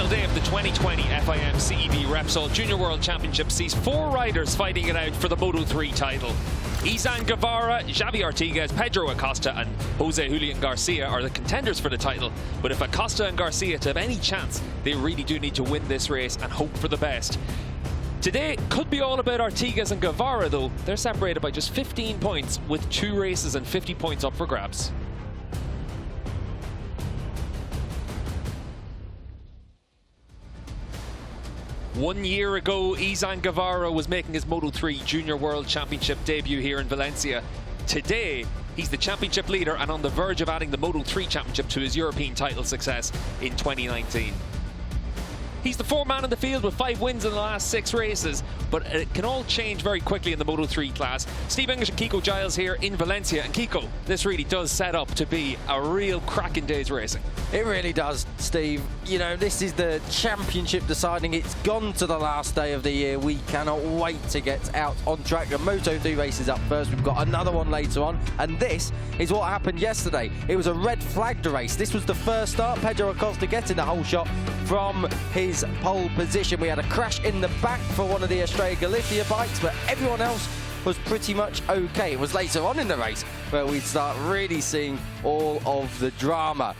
final day of the 2020 FIM CEV Repsol Junior World Championship sees 4 riders fighting it out for the Moto3 title. Izan Guevara, Xavi Artigas, Pedro Acosta and Jose Julian Garcia are the contenders for the title. But if Acosta and Garcia to have any chance, they really do need to win this race and hope for the best. Today could be all about Artigas and Guevara though. They're separated by just 15 points with 2 races and 50 points up for grabs. One year ago, Izan Guevara was making his Moto3 Junior World Championship debut here in Valencia. Today, he's the championship leader and on the verge of adding the Moto3 Championship to his European title success in 2019. He's the 4th man in the field with 5 wins in the last 6 races, but it can all change very quickly in the Moto3 class. Steve English and Kiko Giles here in Valencia. And Kiko, this really does set up to be a real cracking day's racing. It really does, Steve. You know, this is the championship deciding. It's gone to the last day of the year. We cannot wait to get out on track. The Moto2 race is up first. We've got another one later on. And this is what happened yesterday. It was a red flagged race. This was the first start. Pedro Acosta getting the whole shot from his pole position. We had a crash in the back for one of the Estrella Galicia bikes, but everyone else was pretty much okay. It was later on in the race where we start really seeing all of the drama.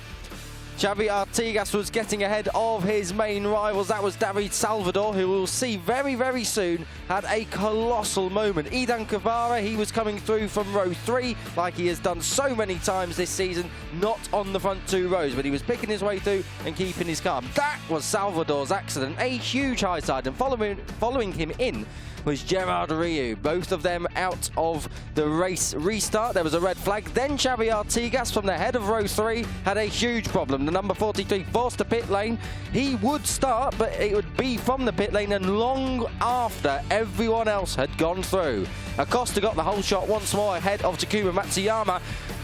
Xavi Artigas was getting ahead of his main rivals. That was David Salvador, who we'll see very, very soon, had a colossal moment. Izan Guevara, he was coming through from row 3 like he has done so many times this season, not on the front 2 rows, but he was picking his way through and keeping his calm. That was Salvador's accident, a huge high side, and following him in was Gerard Riu. Both of them out of the race restart. There was a red flag. Then Xavi Artigas from the head of row 3 had a huge problem. The number 43 forced to pit lane. He would start, but it would be from the pit lane and long after everyone else had gone through. Acosta got the whole shot once more ahead of Takuma Matsuyama.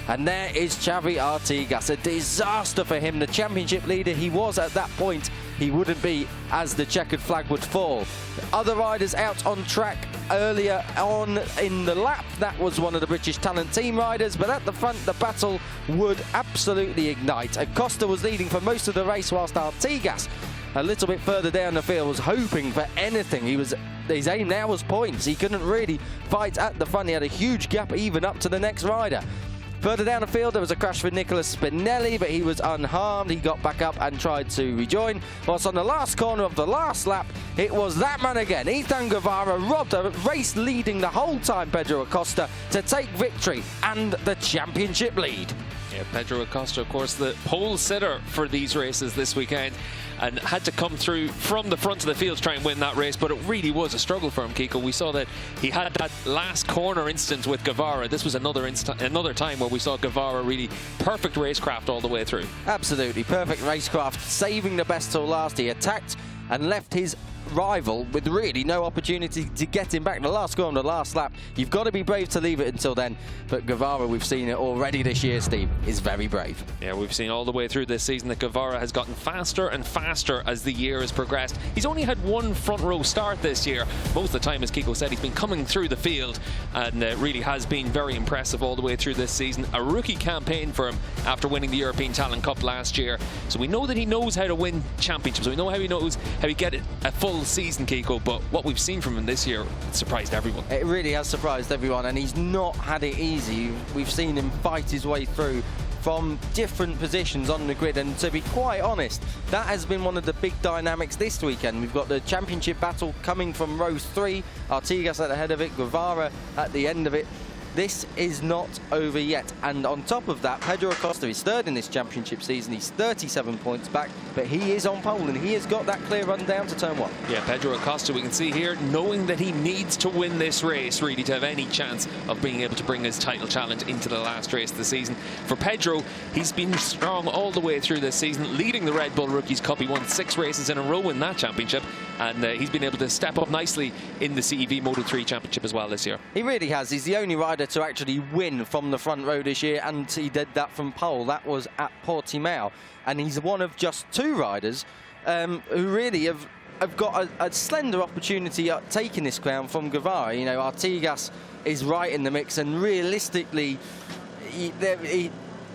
And there is Xavi Artigas, a disaster for him. The championship leader he was at that point, he wouldn't be as the checkered flag would fall. Other riders out on track earlier on in the lap. That was one of the British Talent Team riders, but at the front the battle would absolutely ignite. Acosta was leading for most of the race whilst Artigas, a little bit further down the field, was hoping for anything. His aim now was points. He couldn't really fight at the front. He had a huge gap even up to the next rider. Further down the field, there was a crash for Nicolas Spinelli, but he was unharmed. He got back up and tried to rejoin. Whilst on the last corner of the last lap, it was that man again. Izan Guevara robbed a race leading the whole time Pedro Acosta to take victory and the championship lead. Yeah, Pedro Acosta, of course, the pole sitter for these races this weekend, and had to come through from the front of the field to try and win that race, but it really was a struggle for him, Kiko. We saw that he had that last corner instance with Guevara. This was another time where we saw Guevara really perfect racecraft all the way through. Absolutely perfect racecraft, saving the best till last. He attacked and left his rival with really no opportunity to get him back. The last score on the last lap, you've got to be brave to leave it until then, but Guevara, we've seen it already this year, Steve, is very brave. Yeah, we've seen all the way through this season that Guevara has gotten faster and faster as the year has progressed. He's only had 1 front row start this year. Most of the time, as Kiko said, he's been coming through the field and really has been very impressive all the way through this season. A rookie campaign for him after winning the European Talent Cup last year. So we know that he knows how to win championships. We know how he knows how to get it a full season, Kiko, but what we've seen from him this year, it surprised everyone. It really has surprised everyone, and he's not had it easy. We've seen him fight his way through from different positions on the grid, and to be quite honest, that has been one of the big dynamics this weekend. We've got the championship battle coming from row 3, Artigas at the head of it, Guevara at the end of it. This is not over yet, and on top of that, Pedro Acosta is 3rd in this championship season. He's 37 points back, but he is on pole and he has got that clear run down to turn 1. Yeah, Pedro Acosta, we can see here, knowing that he needs to win this race really to have any chance of being able to bring his title challenge into the last race of the season. For Pedro, he's been strong all the way through this season, leading the Red Bull Rookies Cup. He won 6 races in a row in that championship, and he's been able to step up nicely in the CEV Moto3 Championship as well this year. He really has. He's the only rider to actually win from the front row this year, and he did that from pole. That was at Portimao, and he's one of just 2 riders who really have got a slender opportunity at taking this crown from Guevara. You know, Artigas is right in the mix, and realistically,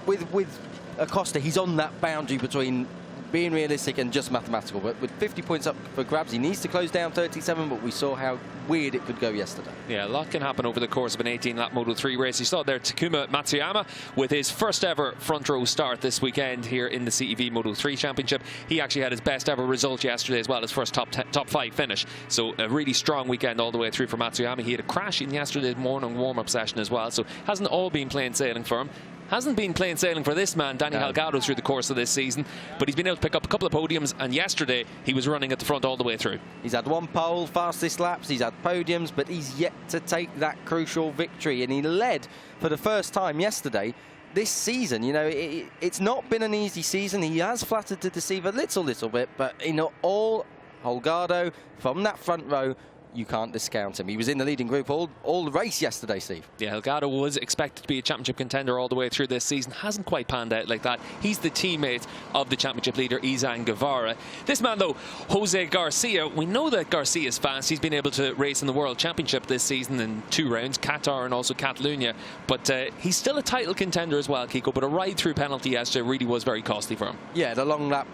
with Acosta, he's on that boundary between being realistic and just mathematical. But with 50 points up for grabs, he needs to close down 37, but we saw how weird it could go yesterday. Yeah, a lot can happen over the course of an 18-lap Moto3 race. You saw there Takuma Matsuyama with his first ever front row start this weekend here in the CEV Moto3 Championship. He actually had his best ever result yesterday as well, his first top 5 finish. So a really strong weekend all the way through for Matsuyama. He had a crash in yesterday's morning warm-up session as well, so hasn't all been plain sailing for him. Hasn't been plain sailing for this man, Danny Halgado, through the course of this season, but he's been able to pick up a couple of podiums, and yesterday he was running at the front all the way through. He's had one pole, fastest laps, he's had podiums, but he's yet to take that crucial victory, and he led for the first time yesterday this season. You know, it's not been an easy season. He has flattered to deceive a little bit, but in all, Holgado from that front row, you can't discount him. He was in the leading group all the race yesterday, Steve. Yeah, Holgado was expected to be a championship contender all the way through this season. Hasn't quite panned out like that. He's the teammate of the championship leader, Izan Guevara. This man, though, Jose Garcia, we know that Garcia is fast. He's been able to race in the World Championship this season in 2 rounds, Qatar and also Catalunya. But he's still a title contender as well, Kiko. But a ride-through penalty yesterday really was very costly for him. Yeah, the long lap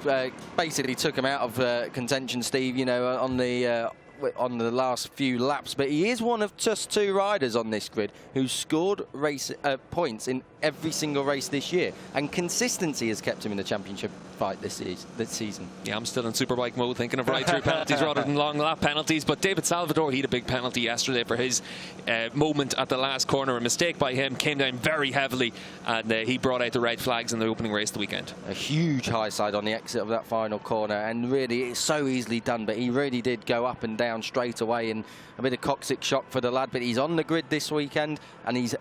basically took him out of contention, Steve, you know, on the last few laps, but he is one of just 2 riders on this grid who scored points in every single race this year, and consistency has kept him in the championship fight this season. Yeah, I'm still in superbike mode thinking of right-through penalties rather than long lap penalties, but David Salvador, he had a big penalty yesterday for his moment at the last corner. A mistake by him, came down very heavily, and he brought out the red flags in the opening race of the weekend. A huge high side on the exit of that final corner, and really it's so easily done, but he really did go up and down straight away, and a bit of coccyx shock for the lad, but he's on the grid this weekend, and he's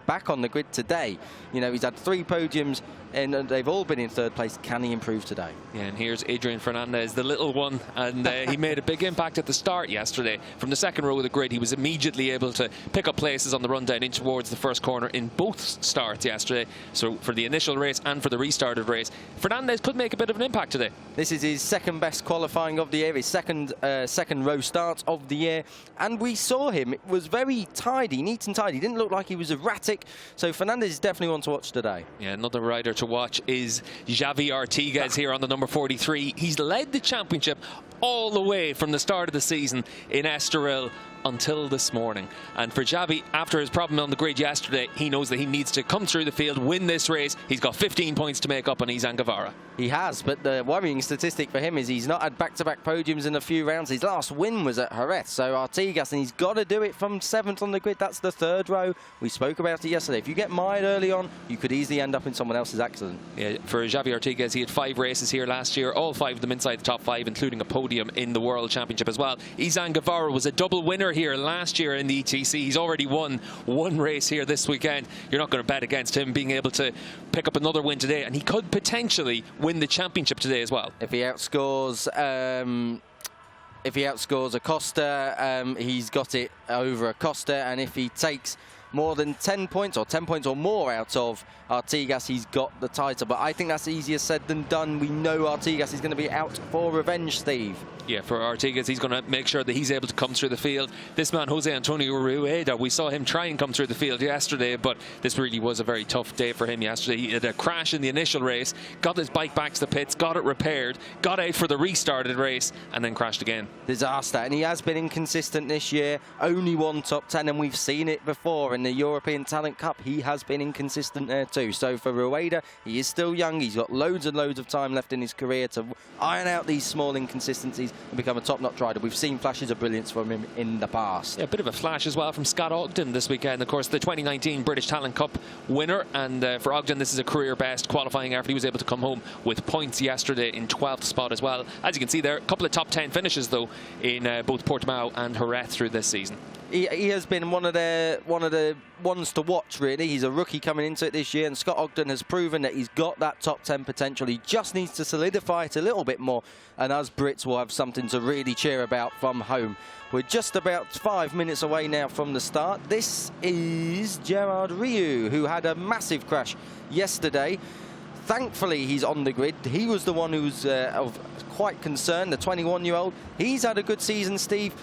back on the grid today. You know, he's had 3 podiums, and they've all been in 3rd place. Can he improve today? Yeah, and here's Adrian Fernandez, the little one, and he made a big impact at the start yesterday. From the 2nd row of the grid, he was immediately able to pick up places on the run down in towards the first corner in both starts yesterday. So for the initial race and for the restarted race, Fernandez could make a bit of an impact today. This is his 2nd best qualifying of the year, his second row start of the year, and we saw him. It was very tidy, neat and tidy. He didn't look like he was erratic, so Fernandez is definitely one to watch today. Yeah, another rider to watch is Xavi Artigas here on the number 43. He's led the championship all the way from the start of the season in Estoril until this morning. And for Xavi, after his problem on the grid yesterday, he knows that he needs to come through the field, win this race. He's got 15 points to make up on Izan Guevara. He has, but the worrying statistic for him is he's not had back-to-back podiums in a few rounds. His last win was at Jerez, so Artigas, and he's got to do it from 7th on the grid. That's the 3rd row. We spoke about it yesterday. If you get mired early on, you could easily end up in someone else's accident. Yeah, for Xavi Artigas, he had 5 races here last year, all 5 of them inside the top 5, including a podium in the World Championship as well. Izan Guevara was a double winner here last year in the ETC. He's already won 1 race here this weekend. You're not going to bet against him being able to pick up another win today, and he could potentially win the championship today as well. If he outscores Acosta, he's got it over Acosta, and if he takes more than 10 points or 10 points or more out of Artigas, he's got the title. But I think that's easier said than done. We know Artigas is going to be out for revenge, Steve. Yeah, for Artigas, he's going to make sure that he's able to come through the field. This man, Jose Antonio Rueda, we saw him try and come through the field yesterday, but this really was a very tough day for him yesterday. He had a crash in the initial race, got his bike back to the pits, got it repaired, got out for the restarted race, and then crashed again. Disaster, and he has been inconsistent this year. Only 1 top 10, and we've seen it before in the European Talent Cup. He has been inconsistent there too. So for Rueda, he is still young. He's got loads and loads of time left in his career to iron out these small inconsistencies and become a top-notch rider. We've seen flashes of brilliance from him in the past. Yeah, a bit of a flash as well from Scott Ogden this weekend. Of course, the 2019 British Talent Cup winner, and for Ogden, this is a career best qualifying effort. He was able to come home with points yesterday in 12th spot as well. As you can see there, a couple of top 10 finishes though in both Portimao and Jerez through this season. He has been one of the ones to watch, really. He's a rookie coming into it this year, and Scott Ogden has proven that he's got that top 10 potential. He just needs to solidify it a little bit more, and us Brits will have something to really cheer about from home. We're just about 5 minutes away now from the start. This is Gerard Riou, who had a massive crash yesterday. Thankfully, he's on the grid. He was the one who's quite concerned, the 21-year-old. He's had a good season, Steve.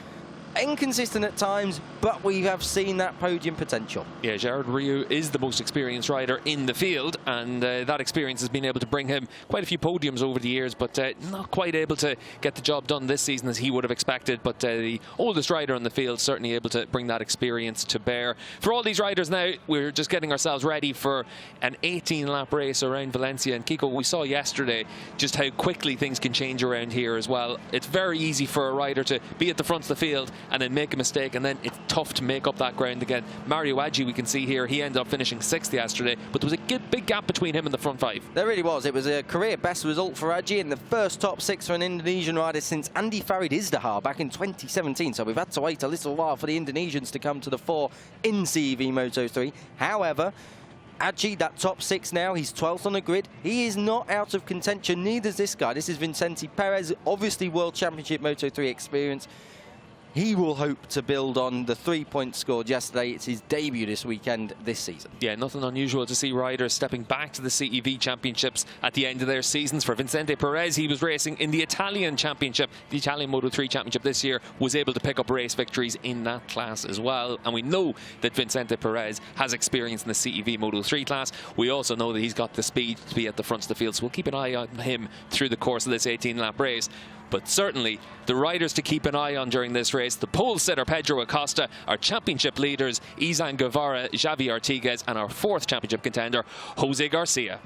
Inconsistent at times, but we have seen that podium potential. Yeah, Gerard Riou is the most experienced rider in the field, and that experience has been able to bring him quite a few podiums over the years, but not quite able to get the job done this season as he would have expected. But the oldest rider in the field certainly able to bring that experience to bear. For all these riders now, we're just getting ourselves ready for an 18-lap race around Valencia. And Kiko, we saw yesterday just how quickly things can change around here as well. It's very easy for a rider to be at the front of the field and then make a mistake, and then it's tough to make up that ground again. Mario Adji, we can see here, he ended up finishing 6th yesterday, but there was a big gap between him and the front 5. There really was. It was a career best result for Adji in the first top 6 for an Indonesian rider since Andy Farid Izdihar back in 2017. So we've had to wait a little while for the Indonesians to come to the fore in CEV Moto3. However, Adji, that top 6 now, he's 12th on the grid. He is not out of contention, neither is this guy. This is Vicente Perez, obviously World Championship Moto3 experience. He will hope to build on the 3 points scored yesterday. It's his debut this weekend, this season. Yeah, nothing unusual to see riders stepping back to the CEV Championships at the end of their seasons. For Vicente Perez, he was racing in the Italian Championship. The Italian Moto3 Championship this year, was able to pick up race victories in that class as well. And we know that Vicente Perez has experience in the CEV Moto3 class. We also know that he's got the speed to be at the front of the field, so we'll keep an eye on him through the course of this 18-lap race. But certainly, the riders to keep an eye on during this race, the pole sitter Pedro Acosta, our championship leaders Izan Guevara, Xavi Artigas, and our 4th championship contender, Jose Garcia.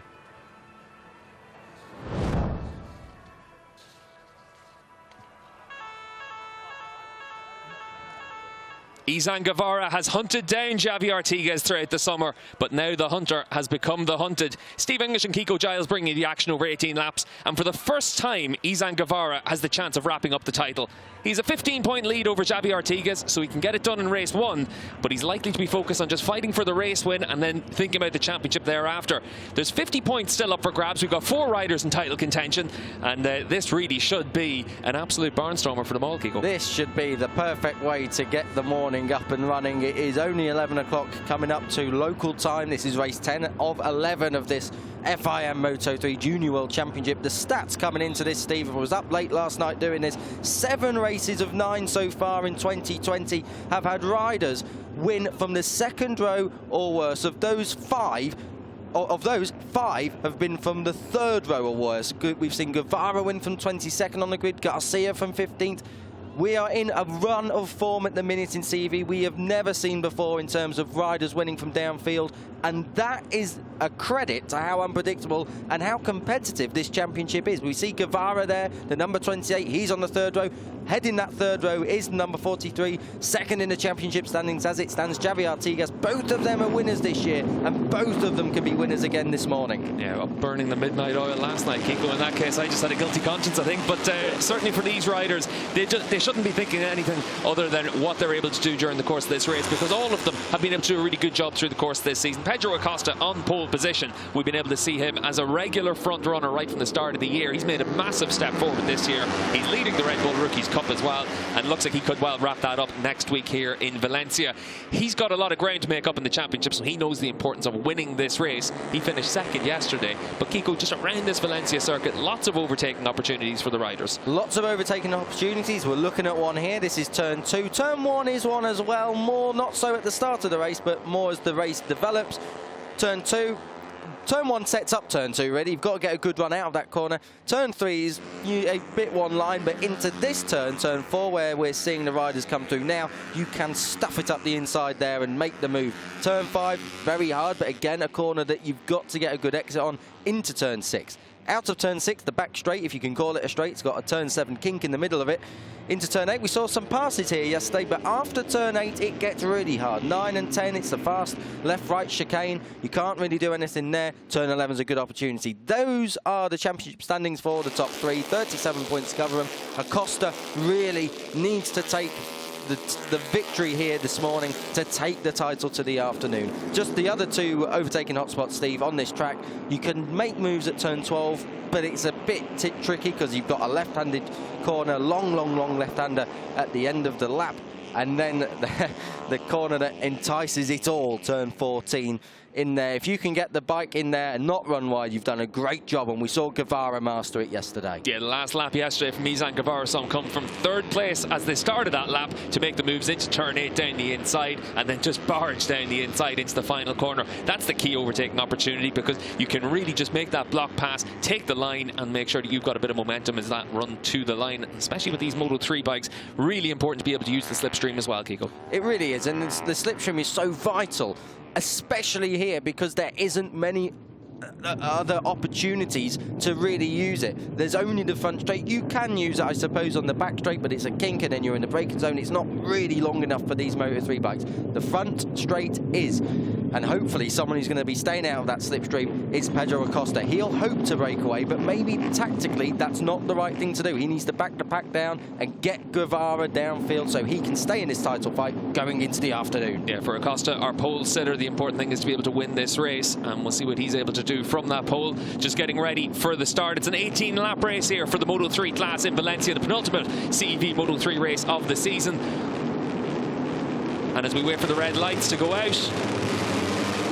Izan Guevara has hunted down Xavi Artigas throughout the summer, but now the hunter has become the hunted. Steve English and Kiko Giles bringing the action over 18 laps, and for the first time, Izan Guevara has the chance of wrapping up the title. He's a 15-point lead over Xavi Artigas, so he can get it done in race 1, but he's likely to be focused on just fighting for the race win and then thinking about the championship thereafter. There's 50 points still up for grabs. We've got 4 riders in title contention, and this really should be an absolute barnstormer for them all, Kiko. This should be the perfect way to get the morning up and running. It is only 11 o'clock coming up to local time. This is race 10 of 11 of this FIM Moto3 Junior World Championship. The stats coming into this, Steve, I was up late last night doing this. 7 races of 9 so far in 2020 have had riders win from the 2nd row or worse. Of those 5 have been from the 3rd row or worse. We've seen Guevara win from 22nd on the grid, Garcia from 15th. We are in a run of form at the minute in CEV we have never seen before in terms of riders winning from downfield, and that is a credit to how unpredictable and how competitive this championship is. We see Guevara there, the number 28, he's on the 3rd row. Heading that 3rd row is number 43, 2nd in the championship standings as it stands, Xavi Artigas. Both of them are winners this year, and both of them can be winners again this morning. Yeah, well, burning the midnight oil last night, Kiko. In that case, I just had a guilty conscience, I think. But certainly for these riders, they shouldn't be thinking anything other than what they're able to do during the course of this race, because all of them have been able to do a really good job through the course of this season. Pedro Acosta on pole position. We've been able to see him as a regular front runner right from the start of the year. He's made a massive step forward this year. He's leading the Red Bull Rookies Cup as well, and looks like he could well wrap that up next week here in Valencia. He's got a lot of ground to make up in the championship, so he knows the importance of winning this race. He finished 2nd yesterday, but Kiko, just around this Valencia circuit, lots of overtaking opportunities for the riders. Lots of overtaking opportunities. We're looking at one here. This is turn 2. Turn 1 is one as well. More not so at the start of the race, but more as the race develops. Turn 2. Turn 1 sets up turn 2, really. You've got to get a good run out of that corner. Turn 3 is a bit one line, but into this turn 4, where we're seeing the riders come through now, you can stuff it up the inside there and make the move. Turn 5, very hard, but again, a corner that you've got to get a good exit on into turn 6. Out of turn 6, the back straight, if you can call it a straight, it's got a turn 7 kink in the middle of it. Into turn 8, we saw some passes here yesterday, but after turn 8, it gets really hard. 9 and 10, it's a fast left-right chicane. You can't really do anything there. Turn 11 is a good opportunity. Those are the championship standings for the top 3. 37 points cover them. Acosta really needs to take the victory here this morning to take the title to the afternoon. Just the other 2 overtaking hotspots, Steve, on this track. You can make moves at turn 12, but it's a bit tricky because you've got a left-handed corner, long left-hander at the end of the lap. And then the corner that entices it all, turn 14, in there. If you can get the bike in there and not run wide, you've done a great job, and we saw Guevara master it yesterday. Yeah, the last lap yesterday from Izan Guevara saw him come from 3rd place as they started that lap to make the moves into turn 8 down the inside, and then just barge down the inside into the final corner. That's the key overtaking opportunity, because you can really just make that block pass, take the line, and make sure that you've got a bit of momentum as that run to the line, especially with these Moto3 bikes. Really important to be able to use the slipstream as well, Kiko. It really is, and the slipstream is so vital, especially here, because there isn't many other opportunities to really use it. There's only the front straight. You can use it, I suppose, on the back straight, but it's a kink and then you're in the braking zone. It's not really long enough for these Moto3 bikes. The front straight is, and hopefully someone who's going to be staying out of that slipstream is Pedro Acosta. He'll hope to break away, but maybe tactically that's not the right thing to do. He needs to back the pack down and get Guevara downfield so he can stay in this title fight going into the afternoon. Yeah, for Acosta, our pole sitter, the important thing is to be able to win this race, and we'll see what he's able to do from that pole. Just getting ready for the start. It's an 18-lap race here for the Moto3 class in Valencia, the penultimate CEV Moto3 race of the season. And as we wait for the red lights to go out,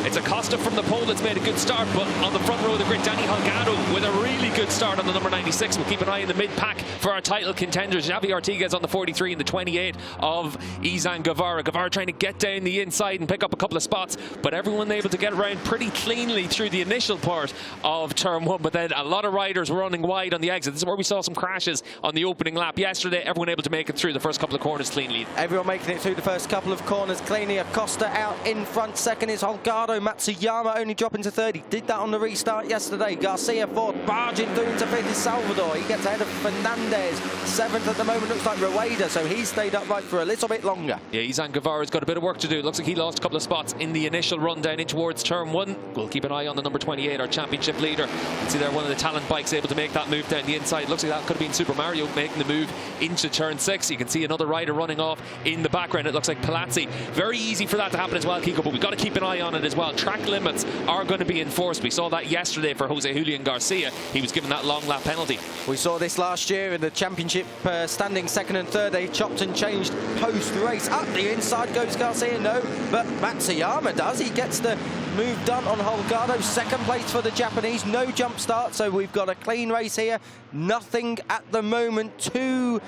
it's Acosta from the pole that's made a good start, but on the front row of the grid, Danny Holgado with a really good start on the number 96. We'll keep an eye in the mid-pack for our title contenders. Xavi Artigas on the 43 and the 28 of Izan Guevara. Guevara trying to get down the inside and pick up a couple of spots, but everyone able to get around pretty cleanly through the initial part of turn 1, but then a lot of riders running wide on the exit. This is where we saw some crashes on the opening lap yesterday. Everyone able to make it through the first couple of corners cleanly. Everyone making it through the first couple of corners cleanly. Acosta out in front. Second is Holgado. Matsuyama only dropping to 30. Did that on the restart yesterday. Garcia fourth, barging through into fifth is Salvador. He gets ahead of Fernandez. Seventh at the moment looks like Rueda, so he stayed upright for a little bit longer. Yeah, Izan Guevara's got a bit of work to do. Looks like he lost a couple of spots in the initial run down in towards turn 1. We'll keep an eye on the number 28, our championship leader. You can see there one of the talent bikes able to make that move down the inside. Looks like that could have been Super Mario making the move into turn 6. You can see another rider running off in the background. It looks like Palazzi. Very easy for that to happen as well, Kiko, but we've got to keep an eye on it as well. Track limits are going to be enforced. We saw that yesterday for Jose Julian Garcia. He was given that long lap penalty. We saw this last year in the championship standing second and third. They chopped and changed post-race. Up the inside goes Garcia, no, but Matsuyama does. He gets the move done on Holgado. Second place for the Japanese. No jump start, so we've got a clean race here. Nothing at the moment to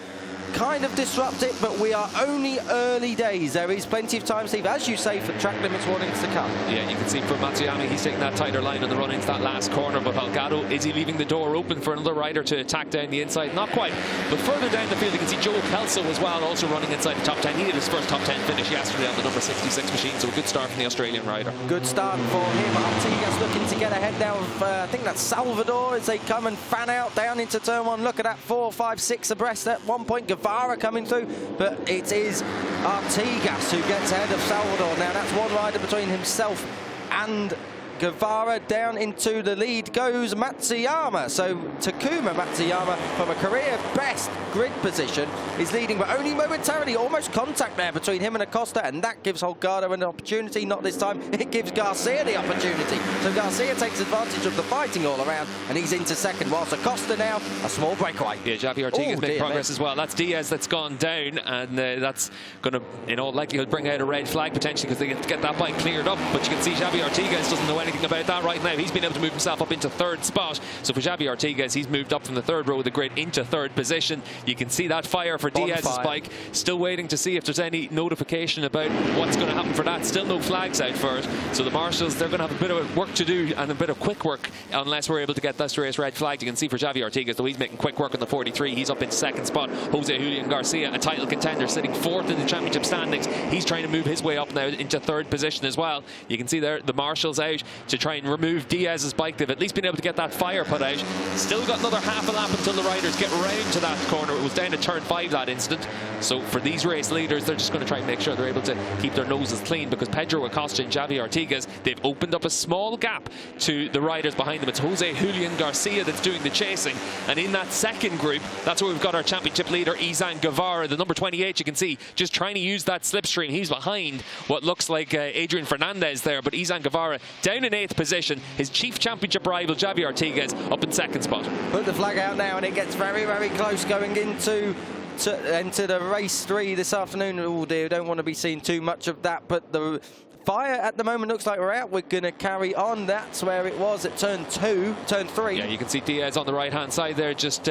kind of disrupt it, but we are only early days. There is plenty of time, Steve, as you say, for track limits warnings to come. Yeah, you can see from Matsuyama, he's taking that tighter line on the run into that last corner, but Holgado, is he leaving the door open for another rider to attack down the inside? Not quite, but further down the field you can see Joe Kelso as well, also running inside the top 10. He had his first top 10 finish yesterday on the number 66 machine, so a good start from the Australian rider. Good start for him. Artigas looking to get ahead now of, I think that's Salvador, as they come and fan out down into turn 1. Look at that, 4, 5, 6 abreast at one point. Guevara coming through, but it is Artigas who gets ahead of Salvador. Now that's one rider between himself and Guevara. Down into the lead goes Matsuyama. So Takuma Matsuyama, from a career best grid position, is leading, but only momentarily. Almost contact there between him and Acosta, and that gives Holgado an opportunity. Not this time. It gives Garcia the opportunity. So Garcia takes advantage of the fighting all around, and he's into second, whilst Acosta now a small breakaway. Yeah, Xavi Artigas made progress as well. That's Diaz that's gone down, and that's going to, in all likelihood, bring out a red flag potentially, because they get that bike cleared up. But you can see Xavi Artigas doesn't know anything about that right now. He's been able to move himself up into third spot. So for Xavi Artigas, he's moved up from the third row of the grid into third position. You can see that fire for Diaz's bike. Still waiting to see if there's any notification about what's going to happen for that. Still no flags out for it. So the marshals, they're going to have a bit of work to do, and a bit of quick work, unless we're able to get this race red flagged. You can see for Xavi Artigas, though, he's making quick work on the 43. He's up in second spot. Jose Julian Garcia, a title contender, sitting fourth in the championship standings. He's trying to move his way up now into third position as well. You can see there the marshals out to try and remove Diaz's bike. They've at least been able to get that fire put out. Still got another half a lap until the riders get round to that corner. It was down to turn 5 that instant. So for these race leaders, they're just going to try and make sure they're able to keep their noses clean, because Pedro Acosta and Xavi Artigas, they've opened up a small gap to the riders behind them. It's Jose Julian Garcia that's doing the chasing, and in that second group, that's where we've got our championship leader Izan Guevara, the number 28. You can see just trying to use that slipstream. He's behind what looks like Adrian Fernandez there, but Izan Guevara down in 8th position. His chief championship rival Xavi Artigas up in second spot. Put the flag out now, and it gets very, very close going into the race 3 this afternoon. Oh dear, don't want to be seeing too much of that, but the fire at the moment looks like we're out. We're going to carry on. That's where it was at turn 3. Yeah, you can see Diaz on the right-hand side there, just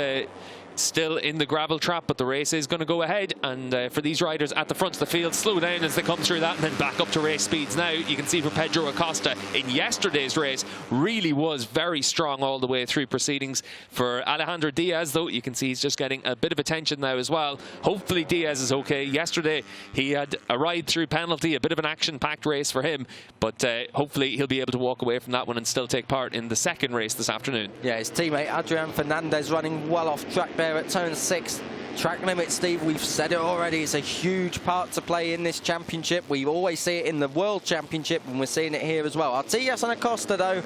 still in the gravel trap, but the race is going to go ahead. And for these riders at the front of the field, slow down as they come through that and then back up to race speeds. Now you can see for Pedro Acosta in yesterday's race really was very strong all the way through proceedings. For Alejandro Diaz, though, you can see he's just getting a bit of attention now as well. Hopefully Diaz is okay. Yesterday he had a ride through penalty, a bit of an action-packed race for him, but hopefully he'll be able to walk away from that one and still take part in the second race this afternoon. Yeah, his teammate Adrian Fernandez running well off track there at turn 6. Track limit, Steve, we've said it already, it's a huge part to play in this championship. We always see it in the World Championship, and we're seeing it here as well. Artigas and Acosta, though,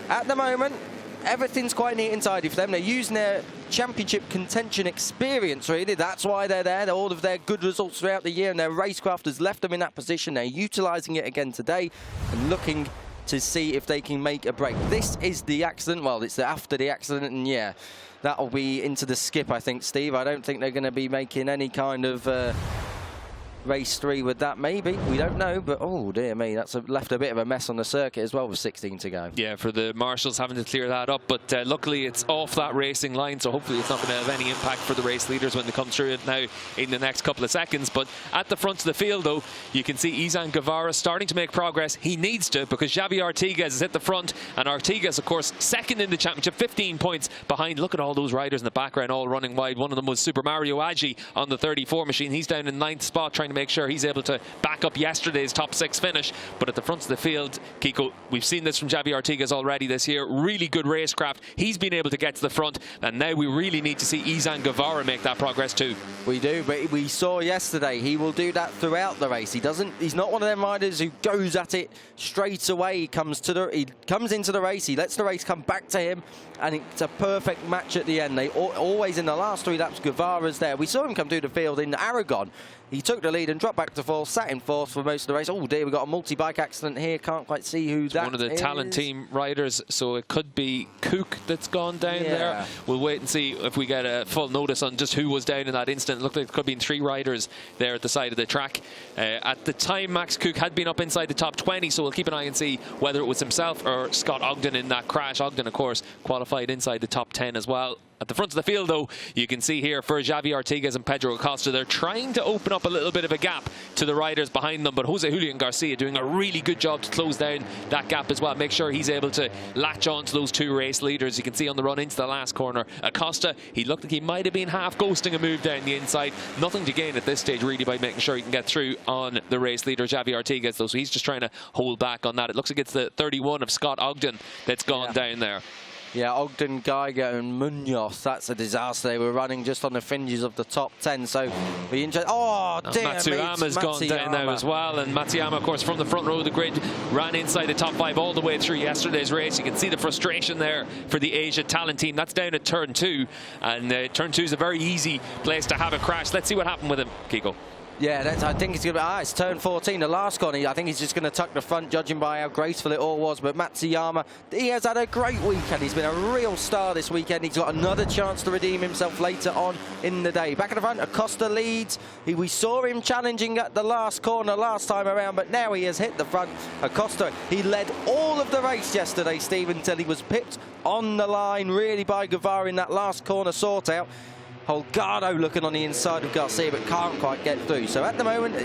at the moment, everything's quite neat and tidy for them. They're using their championship contention experience, really. That's why they're there. All of their good results throughout the year, and their racecraft has left them in that position. They're utilising it again today and looking to see if they can make a break. This is the accident. Well, it's after the accident, and yeah, that'll be into the skip, I think, Steve. I don't think they're going to be making any kind of race 3 with that, maybe. We don't know, but oh dear me, that's left a bit of a mess on the circuit as well with 16 to go. Yeah, for the marshals having to clear that up, but luckily it's off that racing line, so hopefully it's not going to have any impact for the race leaders when they come through it now in the next couple of seconds. But at the front of the field, though, you can see Izan Guevara starting to make progress. He needs to, because Xavi Artigas is at the front, and Artigas, of course, second in the championship, 15 points behind. Look at all those riders in the background all running wide. One of them was Super Mario Agi on the 34 machine. He's down in 9th spot, trying to make sure he's able to back up yesterday's top 6 finish. But at the front of the field, Kiko, we've seen this from Xavi Artigas already this year. Really good racecraft. He's been able to get to the front, and now we really need to see Izan Guevara make that progress too. We do, but we saw yesterday he will do that throughout the race. He's not one of them riders who goes at it straight away. He comes into the race, he lets the race come back to him, and it's a perfect match at the end. They always, in the last 3 laps, Guevara's there. We saw him come through the field in Aragon. He took the lead and dropped back to 4th, sat in 4th for most of the race. Oh dear, we got a multi-bike accident here. Can't quite see who that is. One of the talent team riders, so it could be Cook that's gone down there. We'll wait and see if we get a full notice on just who was down in that incident. It looked like it could have been 3 riders there at the side of the track. At the time, Max Cook had been up inside the top 20, so we'll keep an eye and see whether it was himself or Scott Ogden in that crash. Ogden, of course, qualified inside the top 10 as well. At the front of the field, though, you can see here for Xavi Artigas and Pedro Acosta, they're trying to open up a little bit of a gap to the riders behind them, but Jose Julian Garcia doing a really good job to close down that gap as well. Make sure he's able to latch on to those 2 race leaders. You can see on the run into the last corner, Acosta, he looked like he might have been half ghosting a move down the inside. Nothing to gain at this stage, really, by making sure he can get through on the race leader, Xavi Artigas, though, so he's just trying to hold back on that. It looks like it's the 31 of Scott Ogden that's gone down there. Yeah, Ogden, Geiger and Munoz, that's a disaster. They were running just on the fringes of the top 10, so be interesting. Oh, dear, Matsuyama's gone down now as well, and Matsuyama, of course, from the front row of the grid, ran inside the top 5 all the way through yesterday's race. You can see the frustration there for the Asia talent team. That's down at turn 2, and turn 2 is a very easy place to have a crash. Let's see what happened with him, Kiko. Yeah, I think it's going to be, it's turn 14, the last corner. I think he's just going to tuck the front, judging by how graceful it all was. But Matsuyama, he has had a great weekend. He's been a real star this weekend. He's got another chance to redeem himself later on in the day. Back at the front, Acosta leads. We saw him challenging at the last corner last time around, but now he has hit the front. Acosta, he led all of the race yesterday, Steve, until he was pipped on the line, really, by Guevara in that last corner sort out. Holgado looking on the inside of Garcia, but can't quite get through. So at the moment,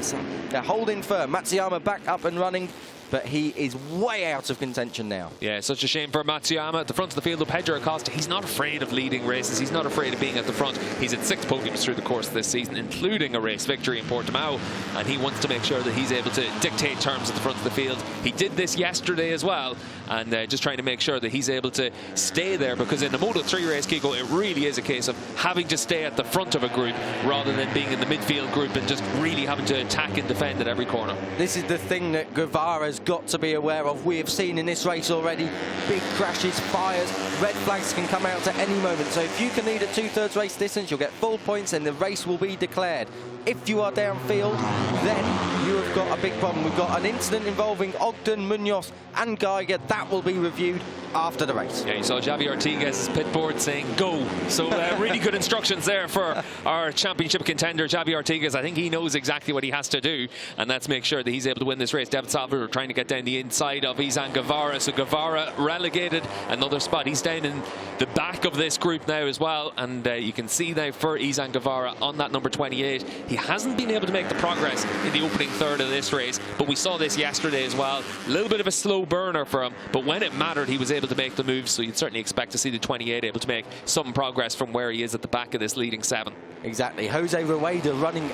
they're holding firm. Matsuyama back up and running, but he is way out of contention now. Yeah, such a shame for Matsuyama. At the front of the field, Pedro Acosta, he's not afraid of leading races. He's not afraid of being at the front. He's at 6 podiums through the course of this season, including a race victory in Portimao, and he wants to make sure that he's able to dictate terms at the front of the field. He did this yesterday as well, and just trying to make sure that he's able to stay there, because in the Moto3 race, Kiko, it really is a case of having to stay at the front of a group rather than being in the midfield group and just really having to attack and defend at every corner. This is the thing that Guevara's got to be aware of. We have seen in this race already big crashes, fires, red flags can come out at any moment. So if you can lead at 2/3 race distance, you'll get full points and the race will be declared. If you are downfield, then you have got a big problem. We've got an incident involving Ogden, Munoz and Geiger. That that will be reviewed after the race. Yeah, you saw Javi Ortigas' pit board saying go. So really good instructions there for our championship contender, Javi Ortigas. I think he knows exactly what he has to do, and that's make sure that he's able to win this race. David Salvador trying to get down the inside of Izan Guevara. So Guevara relegated another spot. He's down in the back of this group now as well, and you can see now for Izan Guevara on that number 28. He hasn't been able to make the progress in the opening third of this race, but we saw this yesterday as well. A little bit of a slow burner for him, but when it mattered, he was able to make the moves, so you'd certainly expect to see the 28 able to make some progress from where he is at the back of this leading 7. Exactly. Jose Rueda running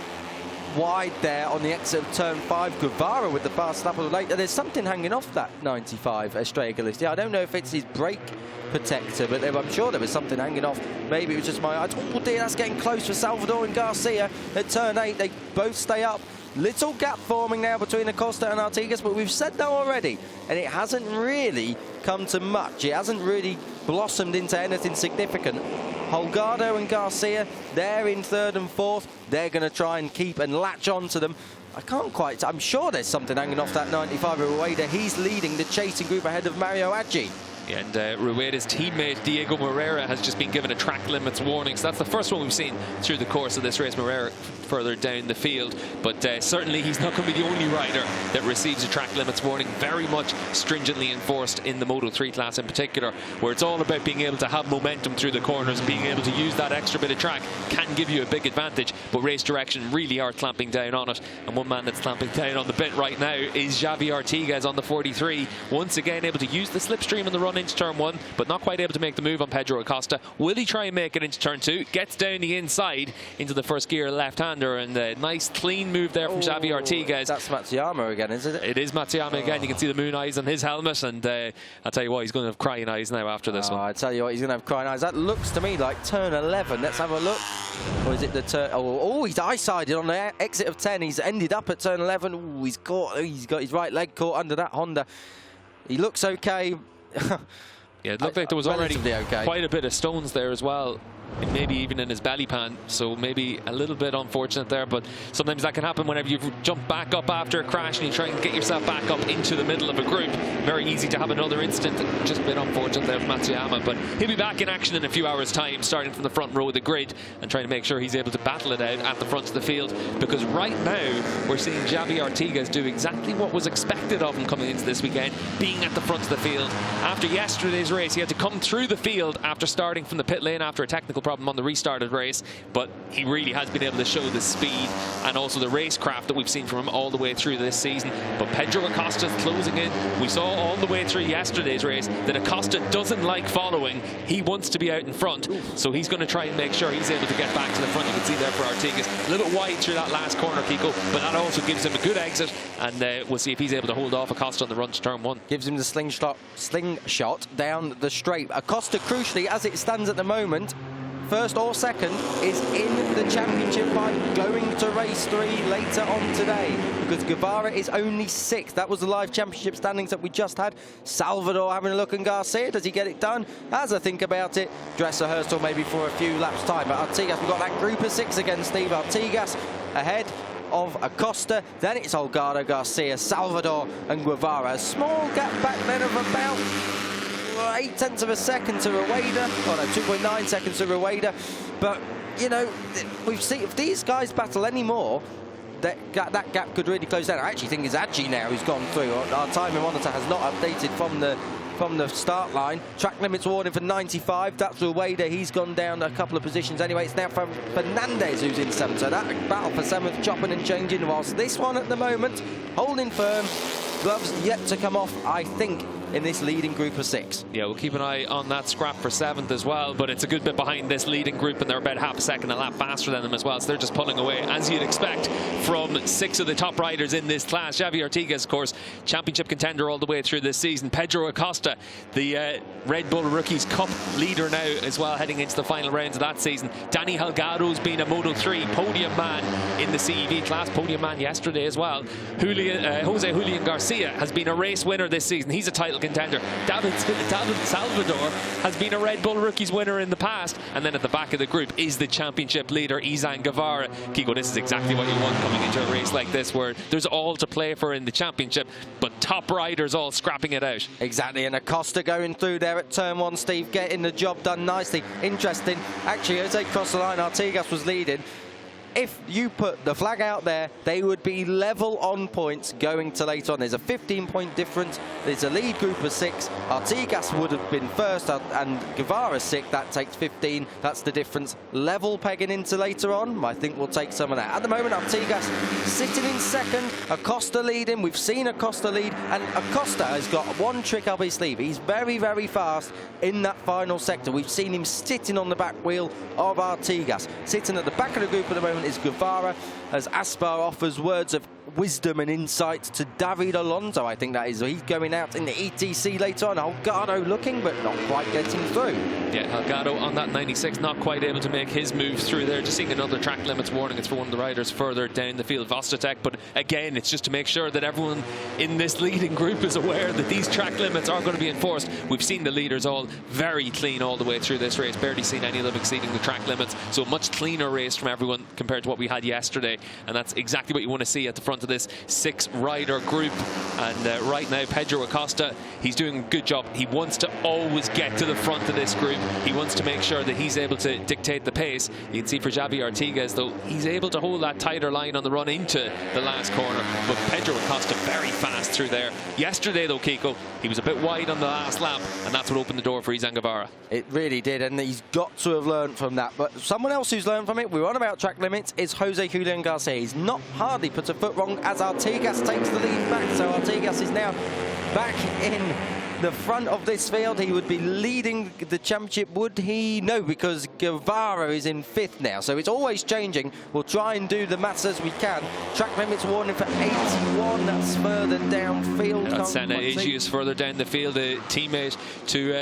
wide there on the exit of turn 5. Guevara with the fast lap of the late. There's something hanging off that 95 Estrella Galicia. I don't know if it's his brake protector, but I'm sure there was something hanging off. Maybe it was just my eyes. Oh dear, that's getting close for Salvador and Garcia at turn 8. They both stay up. Little gap forming now between Acosta and Ortigas, but we've said that already, and it hasn't really come to much. It hasn't really blossomed into anything significant. Holgado and Garcia, they're in 3rd and 4th. They're going to try and keep and latch on to them. I can't quite... I'm sure there's something hanging off that 95 Rueda. He's leading the chasing group ahead of Mario Aggi. And Rueda's teammate Diego Moreira has just been given a track limits warning. So that's the first one we've seen through the course of this race. Moreira further down the field, but certainly he's not going to be the only rider that receives a track limits warning. Very much stringently enforced in the Moto3 class in particular, where it's all about being able to have momentum through the corners. Being able to use that extra bit of track can give you a big advantage, but Race Direction really are clamping down on it. And one man that's clamping down on the bit right now is Javi Ortigas on the 43. Once again able to use the slipstream in the run into turn 1, but not quite able to make the move on Pedro Acosta. Will he try and make it into turn 2? Gets down the inside into the first gear left-hander, and a nice clean move there from Javi Ortigas. That's Matsuyama again, isn't it? It is Matsuyama again. You can see the moon eyes on his helmet, and I'll tell you what, he's going to have crying eyes now after this one. I tell you what, he's going to have crying eyes. That looks to me like turn 11. Let's have a look. Or is it the turn... Oh, he's eye-sided on the exit of 10. He's ended up at turn 11. Ooh, he's got his right leg caught under that Honda. He looks okay. Yeah, it looked like there was already quite a bit of stones there as well, maybe even in his belly pan, so maybe a little bit unfortunate there, but sometimes that can happen whenever you jump back up after a crash and you try and get yourself back up into the middle of a group. Very easy to have another incident. Just a bit unfortunate there for Matsuyama, but he'll be back in action in a few hours' time, starting from the front row of the grid and trying to make sure he's able to battle it out at the front of the field, because right now we're seeing Javi Ortigas do exactly what was expected of him coming into this weekend, being at the front of the field. After yesterday's race, he had to come through the field after starting from the pit lane after a technical problem on the restarted race, but he really has been able to show the speed and also the racecraft that we've seen from him all the way through this season. But Pedro Acosta's closing in. We saw all the way through yesterday's race that Acosta doesn't like following. He wants to be out in front, so he's going to try and make sure he's able to get back to the front. You can see there for Ortigas, a little wide through that last corner, Kiko, but that also gives him a good exit, and we'll see if he's able to hold off Acosta on the run to turn 1. Gives him the slingshot down the straight. Acosta, crucially, as it stands at the moment, first or second, is in the championship fight, going to race 3 later on today, because Guevara is only 6th. That was the live championship standings that we just had. Salvador having a look, and Garcia, does he get it done? As I think about it, Dresser Hurstel maybe for a few laps time, but Artigas, we've got that group of 6 again, Steve. Artigas ahead of Acosta, then it's Holgado, Garcia, Salvador and Guevara. A small gap back then of about 0.8 of a second to Rueda. Oh no, 2.9 seconds to Rueda. But, you know, we've seen if these guys battle any more, that gap could really close down. I actually think it's Aggi now who's gone through. Our timing monitor has not updated from the start line. Track limits warning for 95. That's Rueda. He's gone down a couple of positions anyway. It's now from Fernandez who's in 7th. So that battle for 7th, chopping and changing, whilst this one at the moment holding firm. Gloves yet to come off, I think, in this leading group of 6. Yeah, we'll keep an eye on that scrap for 7th as well, but it's a good bit behind this leading group, and they're about half a second a lap faster than them as well, so they're just pulling away, as you'd expect from 6 of the top riders in this class. Javi Ortigas, of course, championship contender all the way through this season. Pedro Acosta, the Red Bull Rookies Cup leader now as well, heading into the final rounds of that season. Danny Holgado's been a Moto3 podium man in the CEV class, podium man yesterday as well. Jose Julian Garcia has been a race winner this season. He's a title title contender. David Salvador has been a Red Bull Rookies winner in the past, and then at the back of the group is the championship leader, Izan Guevara. Kiko, this is exactly what you want coming into a race like this, where there's all to play for in the championship, but top riders all scrapping it out. Exactly, and Acosta going through there at turn 1, Steve, getting the job done nicely. Interesting, actually, as they crossed the line, Artigas was leading. If you put the flag out there, they would be level on points going to later on. There's a 15-point difference. There's a lead group of 6. Artigas would have been first, and Guevara 6. That takes 15. That's the difference. Level pegging into later on. I think we'll take some of that. At the moment, Artigas sitting in second. Acosta leading. We've seen Acosta lead, and Acosta has got one trick up his sleeve. He's very, very fast in that final sector. We've seen him sitting on the back wheel of Artigas. Sitting at the back of the group at the moment is Guevara, as Aspar offers words of wisdom and insight to David Alonso. I think that is. He's going out in the HETC later on. Holgado looking, but not quite getting through. Yeah, Holgado on that 96, not quite able to make his move through there. Just seeing another track limits warning. It's for one of the riders further down the field, Vostotech. But again, it's just to make sure that everyone in this leading group is aware that these track limits are going to be enforced. We've seen the leaders all very clean all the way through this race. Barely seen any of them exceeding the track limits. So a much cleaner race from everyone compared to what we had yesterday. And that's exactly what you want to see at the front of this 6-rider group. And right now, Pedro Acosta, he's doing a good job. He wants to always get to the front of this group. He wants to make sure that he's able to dictate the pace. You can see for Xavi Artigas, though, he's able to hold that tighter line on the run into the last corner. But Pedro Acosta very fast through there. Yesterday, though, Kiko, he was a bit wide on the last lap, and that's what opened the door for Izan Guevara. It really did, and he's got to have learned from that. But someone else who's learned from it, we were on about track limits, is Jose Julian Garcia. He's not hardly put a foot wrong as Artigas takes the lead back. So Artigas is now back in the front of this field. He would be leading the championship, would he? No, because Guevara is in 5th now. So it's always changing. We'll try and do the maths as we can. Track limits warning for 81. That's further downfield. That's Senna is further down the field. A teammate to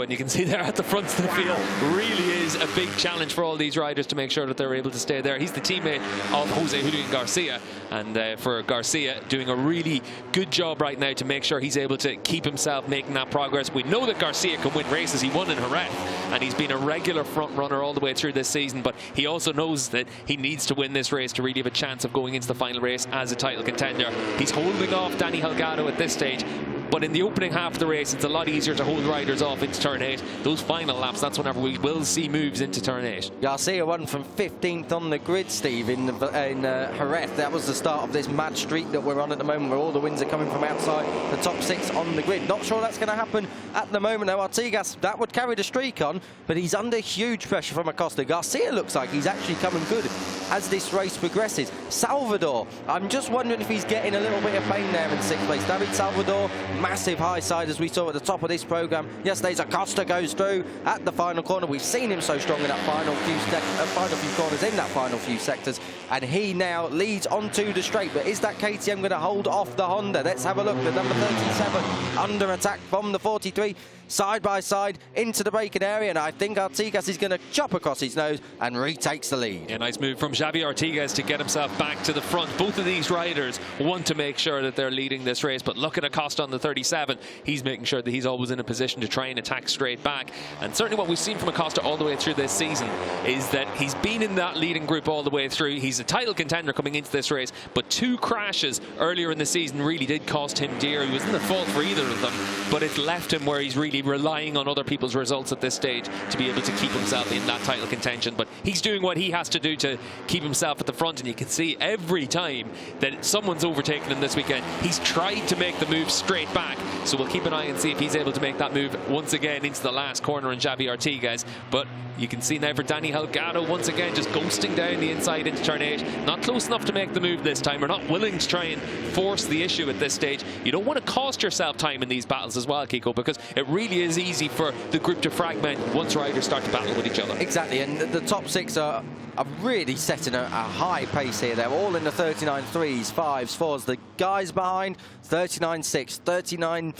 and you can see there at the front of the field. Really is a big challenge for all these riders to make sure that they're able to stay there. He's the teammate of Jose Julian Garcia, and for Garcia doing a really good job right now to make sure he's able to keep himself making that progress. We know that Garcia can win races. He won in Jerez, and he's been a regular front runner all the way through this season, but he also knows that he needs to win this race to really have a chance of going into the final race as a title contender. He's holding off Danny Holgado at this stage, but in the opening half of the race, it's a lot easier to hold riders off into turn 8. Those final laps, that's whenever we will see moves into turn 8. Garcia won from 15th on the grid, Steve, in Jerez. That was the start of this mad streak that we're on at the moment, where all the wins are coming from outside the top 6 on the grid. Not sure that's going to happen at the moment, though. Artigas, that would carry the streak on, but he's under huge pressure from Acosta. Garcia looks like he's actually coming good as this race progresses. Salvador, I'm just wondering if he's getting a little bit of pain there in 6th place. David Salvador, massive high side as we saw at the top of this program. Yesterday's Acosta goes through at the final corner. We've seen him so strong in that final few corners, in that final few sectors, and he now leads onto the straight. But is that KTM going to hold off the Honda? Let's have a look. The number 37 under attack from the 43. Side by side into the braking area, and I think Artigas is going to chop across his nose and retakes the lead. A nice move from Xavi Artigas to get himself back to the front. Both of these riders want to make sure that they're leading this race, but look at Acosta on the 37. He's making sure that he's always in a position to try and attack straight back. And certainly what we've seen from Acosta all the way through this season is that he's been in that leading group all the way through. He's a title contender coming into this race, but 2 crashes earlier in the season really did cost him dear. He wasn't at fault for either of them, but it's left him where he's really relying on other people's results at this stage to be able to keep himself in that title contention. But he's doing what he has to do to keep himself at the front, and you can see every time that someone's overtaken him this weekend, he's tried to make the move straight back. So we'll keep an eye and see if he's able to make that move once again into the last corner in Xavi Artigas. But you can see now for Danny Holgado once again just ghosting down the inside into turn 8. Not close enough to make the move this time. We're not willing to try and force the issue at this stage. You don't want to cost yourself time in these battles as well, Kiko, because it really is easy for the group to fragment once riders start to battle with each other. Exactly, and the top 6 are are really setting a high pace here. They're all in the 39.3s, 5s, 4s. The guys behind, 39.6, 39...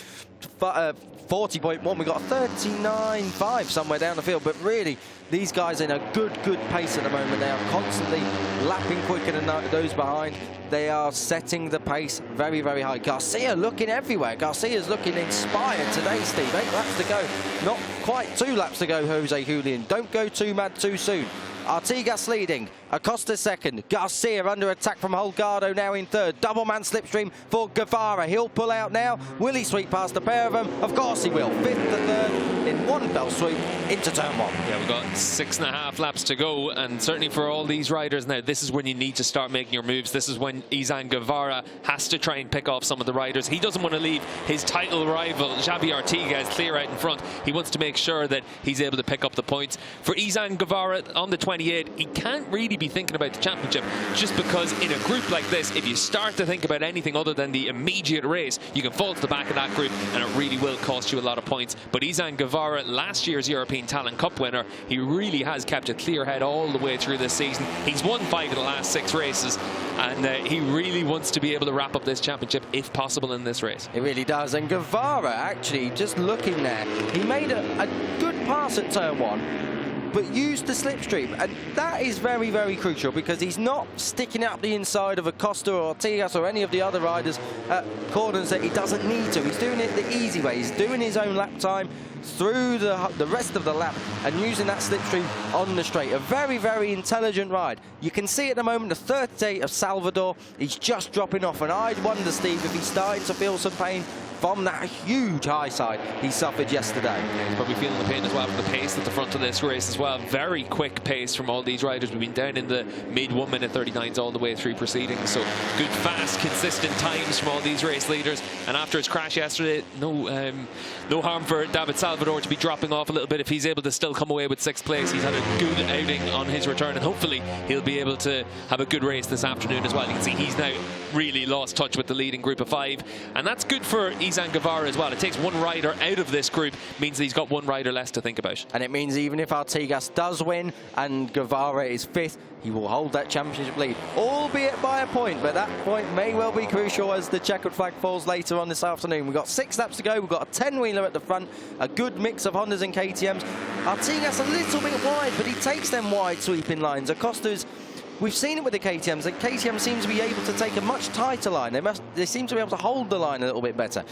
40.1, we got a 39.5 somewhere down the field, but really these guys are in a good pace at the moment. They are constantly lapping quicker than those behind. They are setting the pace very high. Garcia looking everywhere. Garcia's looking inspired today, Steve. 8 laps to go, not quite 2 laps to go, Jose Julian. Don't go too mad too soon. Artigas leading, Acosta second, Garcia under attack from Holgado now in third. Double man slipstream for Guevara. He'll pull out now. Will he sweep past the pair of them? Of course he will. 5th to 3rd in one fell swoop into turn 1. Yeah, we've got 6.5 laps to go, and certainly for all these riders now, this is when you need to start making your moves. This is when Izan Guevara has to try and pick off some of the riders. He doesn't want to leave his title rival, Xavi Artigas, clear out in front. He wants to make sure that he's able to pick up the points. For Izan Guevara on the 28, he can't really be thinking about the championship, just because in a group like this, if you start to think about anything other than the immediate race, you can fall to the back of that group and it really will cost you a lot of points. But Izan Guevara, last year's European Talent Cup winner, he really has kept a clear head all the way through this season. He's won 5 of the last 6 races, and he really wants to be able to wrap up this championship if possible in this race. It really does. And Guevara, actually, just looking there, he made a good pass at turn 1, but used the slipstream, and that is very crucial, because he's not sticking up the inside of Acosta or Artigas or any of the other riders at corners that he doesn't need to. He's doing it the easy way. He's doing his own lap time through the rest of the lap and using that slipstream on the straight. A very intelligent ride. You can see at the moment the 38 of Salvador, he's just dropping off, and I'd wonder, Steve, if he's starting to feel some pain from that huge high side he suffered yesterday. Yeah, he's probably feeling the pain as well from the pace at the front of this race as well. Very quick pace from all these riders. We've been down in the mid 1 minute 39s all the way through proceedings, so good, fast, consistent times from all these race leaders. And after his crash yesterday, no harm for David Salvador to be dropping off a little bit if he's able to still come away with 6th place. He's had a good outing on his return, and hopefully he'll be able to have a good race this afternoon as well. You can see he's now really lost touch with the leading group of 5, and that's good for Izan Guevara as well. It takes one rider out of this group, means that he's got one rider less to think about. And it means even if Artigas does win and Guevara is 5th, he will hold that championship lead, albeit by a point, but that point may well be crucial as the checkered flag falls later on this afternoon. We've got 6 laps to go. We've got a 10-wheeler at the front, a good mix of Hondas and KTMs. Artigas a little bit wide, but he takes them wide sweeping lines. Acosta's, we've seen it with the KTMs. The KTM seems to be able to take a much tighter line. They seem to be able to hold the line a little bit better.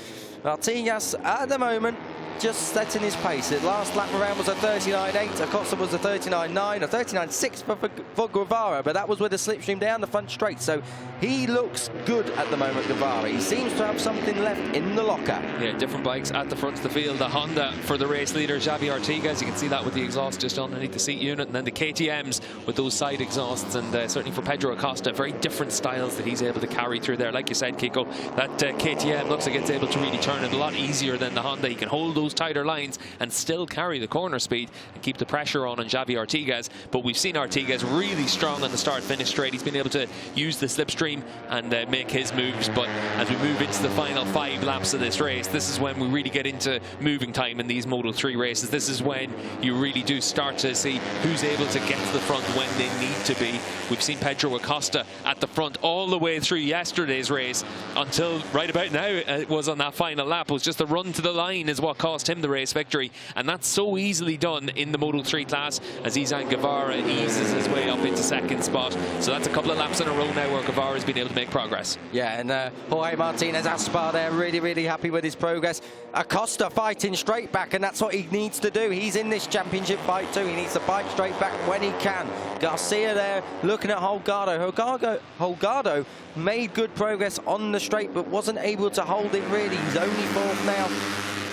Artigas at the moment just setting his pace. His last lap around was a 39.8. Acosta was a 39.9, a 39.6 for Guevara, but that was with a slipstream down the front straight. So he looks good at the moment, Guevara. He seems to have something left in the locker. Yeah, different bikes at the front of the field. The Honda for the race leader, Xavi Artigas. You can see that with the exhaust just underneath the seat unit, and then the KTMs with those side exhausts. And certainly for Pedro Acosta, very different styles that he's able to carry through there. Like you said, Kiko, that KTM looks like it's able to really turn it a lot easier than the Honda. He can hold those tighter lines and still carry the corner speed and keep the pressure on Xavi Artigas. But we've seen Artigas really strong on the start-finish straight. He's been able to use the slipstream and make his moves. But as we move into the final 5 laps of this race, this is when we really get into moving time in these Moto3 races. This is when you really do start to see who's able to get to the front when they need to be. We've seen Pedro Acosta at the front all the way through yesterday's race until right about now. It was on that final lap. It was just a run to the line is what cost him the race victory, and that's so easily done in the Moto3 class as Izan Guevara eases his way up into 2nd spot. So that's a couple of laps in a row now where Guevara has been able to make progress. Yeah, and Jorge Martinez Aspar there, really happy with his progress. Acosta fighting straight back, and that's what he needs to do. He's in this championship fight too. He needs to fight straight back when he can. Garcia there looking at Holgado. Holgado made good progress on the straight but wasn't able to hold it really. He's only 4th now.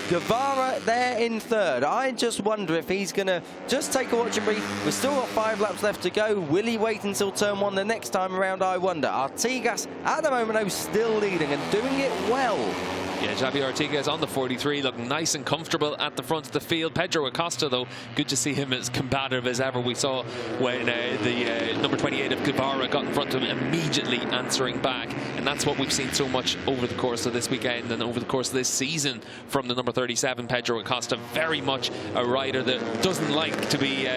Guevara there in 3rd. I just wonder if he's going to just take a watch and breathe. We've still got 5 laps left to go. Will he wait until turn 1 the next time around? I wonder. Artigas at the moment, though, still leading and doing it well. Yeah, Xavi Artigas on the 43, looking nice and comfortable at the front of the field. Pedro Acosta, though, good to see him as combative as ever. We saw when the number 28 of Guevara got in front of him, immediately answering back. And that's what we've seen so much over the course of this weekend and over the course of this season from the number 37, Pedro Acosta. Very much a rider that doesn't like to be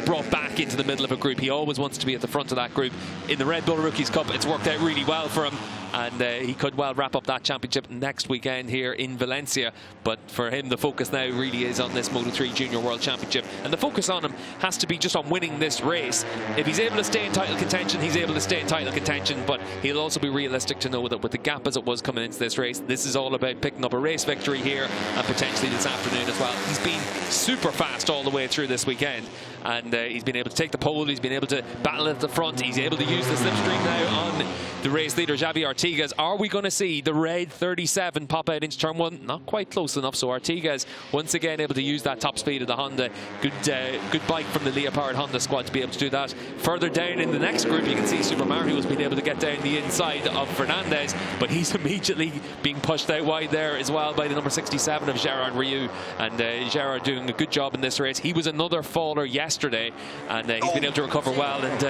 brought back into the middle of a group. He always wants to be at the front of that group. In the Red Bull Rookies Cup, it's worked out really well for him. And he could well wrap up that championship next weekend here in Valencia. But for him, the focus now really is on this Moto3 Junior World Championship. And the focus on him has to be just on winning this race. If he's able to stay in title contention, he's able to stay in title contention. But he'll also be realistic to know that with the gap as it was coming into this race, this is all about picking up a race victory here and potentially this afternoon as well. He's been super fast all the way through this weekend. And he's been able to take the pole, he's been able to battle at the front, he's able to use the slipstream now on the race leader, Xavi Artigas. Are we going to see the red 37 pop out into turn one? Not quite close enough, so Artigas once again able to use that top speed of the Honda. Good bike from the Leopard Honda squad to be able to do that. Further down in the next group, you can see Super Mario's been able to get down the inside of Fernandez, but he's immediately being pushed out wide there as well by the number 67 of Gerard Rieu. And Gerard doing a good job in this race. He was another faller yesterday, and he's been able to recover well, and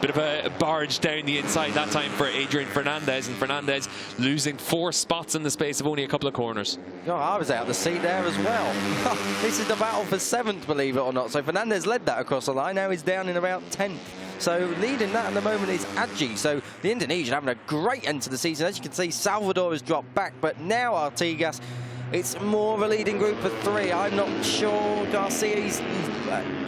bit of a barge down the inside that time for Adrian Fernandez, and Fernandez losing 4 spots in the space of only a couple of corners. Oh, I was out of the seat there as well. This is the battle for 7th, believe it or not. So Fernandez led that across the line. Now he's down in about 10th. So leading that at the moment is Adji. So the Indonesian having a great end to the season. As you can see, Salvador has dropped back, but now Artigas, it's more of a leading group of 3. I'm not sure Garcia, he's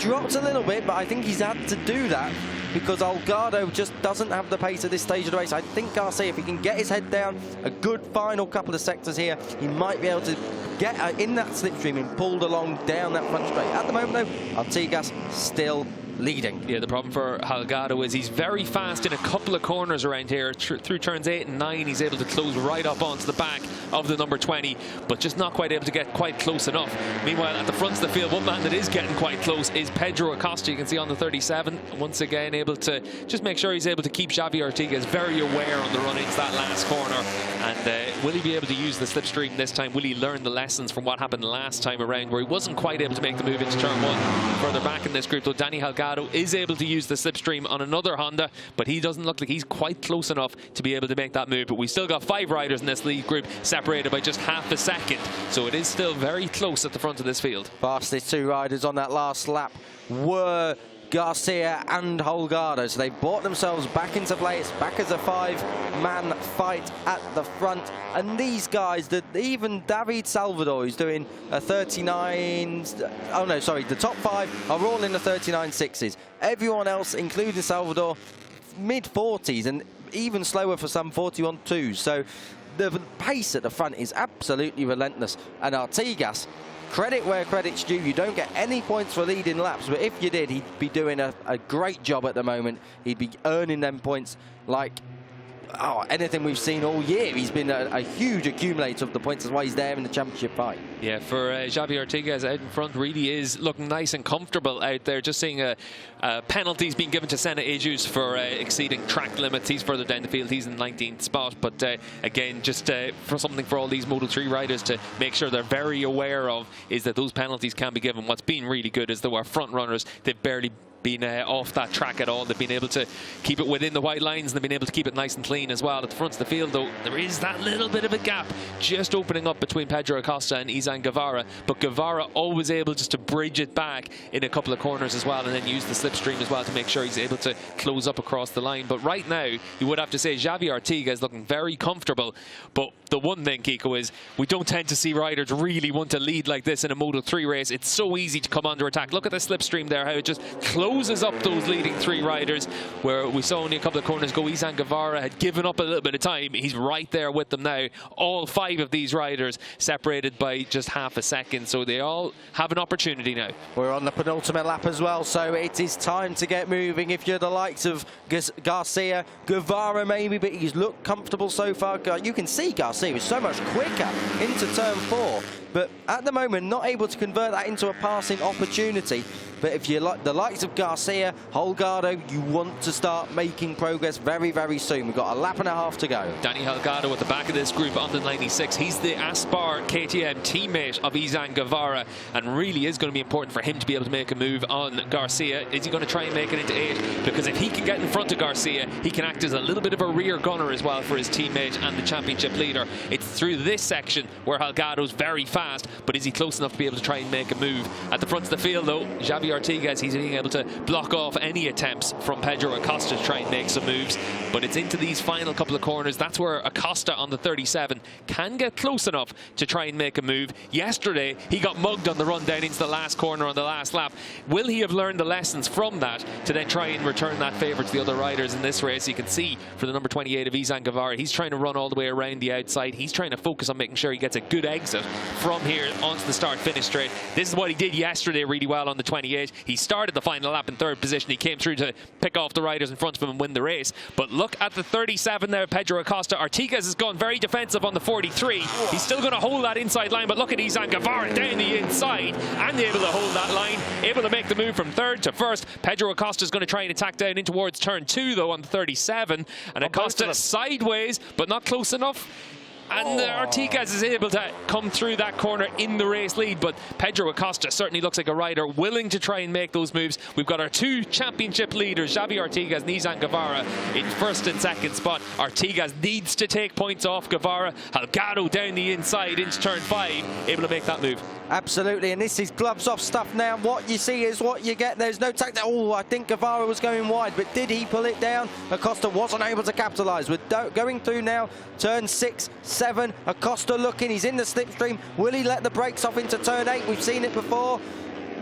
dropped a little bit, but I think he's had to do that because Holgado just doesn't have the pace at this stage of the race. I think Garcia, if he can get his head down, a good final couple of sectors here, he might be able to get in that slipstream and pulled along down that front straight. At the moment, though, Artigas still leading. Yeah, the problem for Holgado is he's very fast in a couple of corners around here. Through turns 8 and 9, he's able to close right up onto the back of the number 20, but just not quite able to get quite close enough. Meanwhile, at the front of the field, one man that is getting quite close is Pedro Acosta. You can see on the 37, once again able to just make sure he's able to keep Xavi Artigas very aware on the run into that last corner. And will he be able to use the slipstream this time? Will he learn the lessons from what happened last time around, where he wasn't quite able to make the move into turn 1? Further back in this group, though, Danny Holgado is able to use the slipstream on another Honda, but he doesn't look like he's quite close enough to be able to make that move. But we still got 5 riders in this lead group, separated by just half a second, so it is still very close at the front of this field. Fastest 2 riders on that last lap were Garcia and Holgado, so they brought themselves back into play. It's back as a 5-man fight at the front, and these guys, even David Salvador, who's doing a 39, oh no, sorry, the top 5 are all in the 39.6s. Everyone else, including Salvador, mid-40s, and even slower for some 41.2s. So the pace at the front is absolutely relentless, and Artigas, credit where credit's due. You don't get any points for leading laps, but if you did, he'd be doing a great job at the moment. He'd be earning them points like anything we've seen all year. He's been a huge accumulator of the points. That's why he's there in the championship fight. Yeah, for Xavi Artigas out in front, really is looking nice and comfortable out there. Just seeing penalties being given to Senna Ejus for exceeding track limits. He's further down the field. He's in the 19th spot. But again, just for something for all these Moto3 riders to make sure they're very aware of is that those penalties can be given. What's been really good is that our front runners, they've barely been off that track at all. They've been able to keep it within the white lines, and they've been able to keep it nice and clean as well. At the front of the field, though, there is that little bit of a gap just opening up between Pedro Acosta and Izan Guevara, but Guevara always able just to bridge it back in a couple of corners as well, and then use the slipstream as well to make sure he's able to close up across the line. But right now, you would have to say Xavi Artigas is looking very comfortable. But the one thing, Kiko, is we don't tend to see riders really want to lead like this in a Moto3 race. It's so easy to come under attack. Look at the slipstream there, how it just closes up those leading 3 riders, where we saw only a couple of corners go. Izan Guevara had given up a little bit of time. He's right there with them now. All 5 of these riders separated by just half a second, so they all have an opportunity now. We're on the penultimate lap as well, so it is time to get moving. If you're the likes of Garcia, Guevara maybe, but he's looked comfortable so far. You can see Garcia is so much quicker into turn 4. but at the moment not able to convert that into a passing opportunity. But if you like the likes of Garcia, Holgado, you want to start making progress very, very soon. We've got a lap and a half to go. Danny Holgado at the back of this group on the 96. He's the Aspar KTM teammate of Izan Guevara, and really is going to be important for him to be able to make a move on Garcia. Is he going to try and make it into 8? Because if he can get in front of Garcia, he can act as a little bit of a rear gunner as well for his teammate and the championship leader. It's through this section where Holgado's very fast, but is he close enough to be able to try and make a move? At the front of the field, though, Xavi Artigas, he's being able to block off any attempts from Pedro Acosta to try and make some moves. But it's into these final couple of corners. That's where Acosta on the 37 can get close enough to try and make a move. Yesterday, he got mugged on the run down into the last corner on the last lap. Will he have learned the lessons from that to then try and return that favour to the other riders in this race? You can see for the number 28 of Izan Guevara, he's trying to run all the way around the outside. He's trying to focus on making sure he gets a good exit from here onto the start-finish straight. This is what he did yesterday really well on the 28. He started the final lap in 3rd position. He came through to pick off the riders in front of him and win the race. But look at the 37 there, Pedro Acosta. Artigas has gone very defensive on the 43. He's still going to hold that inside line, but look at Izan Guevara down the inside and able to hold that line, able to make the move from 3rd to 1st. Pedro Acosta is going to try and attack down in towards turn 2 though on the 37, and Acosta sideways but not close enough. And Artigas is able to come through that corner in the race lead, but Pedro Acosta certainly looks like a rider willing to try and make those moves. We've got our 2 championship leaders, Xavi Artigas and Izan Guevara, in 1st and 2nd spot. Artigas needs to take points off Guevara. Holgado down the inside into turn 5, able to make that move. Absolutely, and this is gloves off stuff now. What you see is what you get. There's no tactic. Oh, I think Guevara was going wide, but did he pull it down? Acosta wasn't able to capitalise. We're going through now turn 6, 7. Acosta looking, he's in the slipstream. Will he let the brakes off into turn 8? We've seen it before.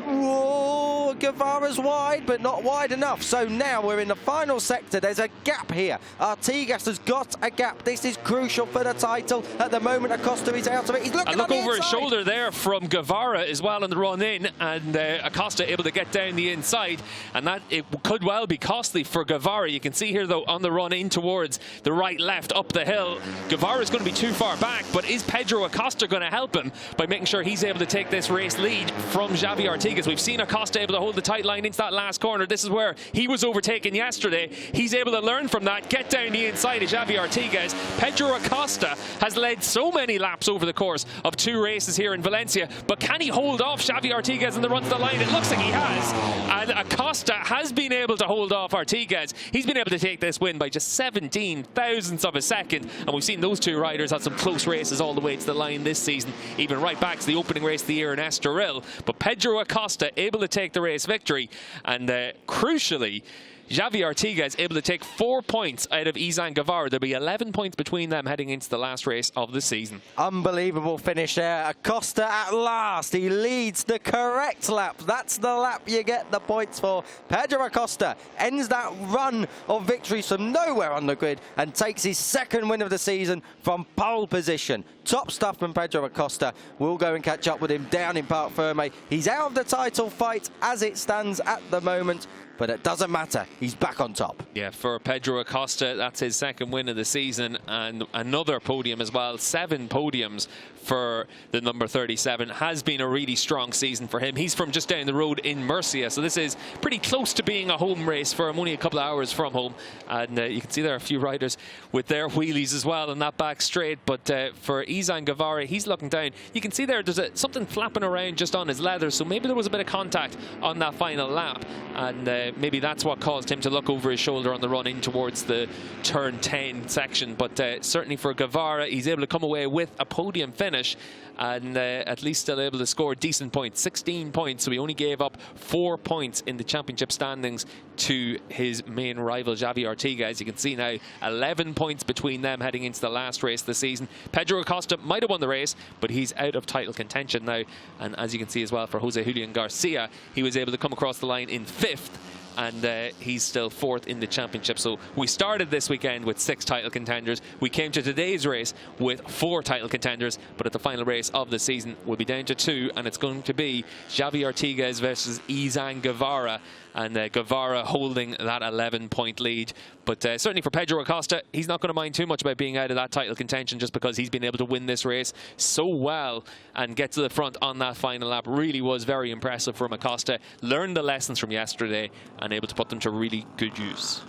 Whoa, Guevara's wide, but not wide enough. So now we're in the final sector. There's a gap here. Artigas has got a gap. This is crucial for the title. At the moment, Acosta is out of it. He's looking look over his shoulder there from Guevara as well in the run in, and Acosta able to get down the inside, and that it could well be costly for Guevara. You can see here though on the run in towards the right left up the hill, Guevara's going to be too far back, but is Pedro Acosta going to help him by making sure he's able to take this race lead from Xavi Artigas? We've seen Acosta able to hold the tight line into that last corner. This is where he was overtaken yesterday. He's able to learn from that, get down the inside of Xavi Artigas. Pedro Acosta has led so many laps over the course of 2 races here in Valencia, but can he hold off Xavi Artigas in the run to the line? It looks like he has, and Acosta has been able to hold off Artigas. He's been able to take this win by just 17 thousandths of a second, and we've seen those 2 riders have some close races all the way to the line this season, even right back to the opening race of the year in Estoril. But Pedro Acosta able to take the race victory, and crucially, Xavi Artigas able to take 4 points out of Izan Guevara. There'll be 11 points between them heading into the last race of the season. Unbelievable finish there. Acosta at last. He leads the correct lap. That's the lap you get the points for. Pedro Acosta ends that run of victories from nowhere on the grid and takes his 2nd win of the season from pole position. Top stuff from Pedro Acosta. We'll go and catch up with him down in Parc Ferme. He's out of the title fight as it stands at the moment, but it doesn't matter. He's back on top. Yeah, for Pedro Acosta, that's his 2nd win of the season and another podium as well. 7 podiums for the number 37. Has been a really strong season for him. He's from just down the road in Murcia, so this is pretty close to being a home race for him, only a couple of hours from home. And you can see there are a few riders with their wheelies as well in that back straight. But for Izan Guevara, he's looking down. You can see there's something flapping around just on his leather, so maybe there was a bit of contact on that final lap, and maybe that's what caused him to look over his shoulder on the run in towards the turn 10 section. But certainly for Guevara, he's able to come away with a podium finish, and at least still able to score decent points, 16 points. So he only gave up 4 points in the championship standings to his main rival Xavi Artigas. You can see now 11 points between them heading into the last race of the season. Pedro Acosta might have won the race, but he's out of title contention now. And as you can see as well, for Jose Julian Garcia, he was able to come across the line in 5th, and he's still 4th in the championship. So we started this weekend with 6 title contenders. We came to today's race with 4 title contenders, but at the final race of the season we'll be down to 2, and it's going to be Xavi Artigas versus Izan Guevara. and Guevara holding that 11-point lead. But certainly for Pedro Acosta, he's not going to mind too much about being out of that title contention, just because he's been able to win this race so well and get to the front on that final lap. Really was very impressive from Acosta. Learned the lessons from yesterday and able to put them to really good use.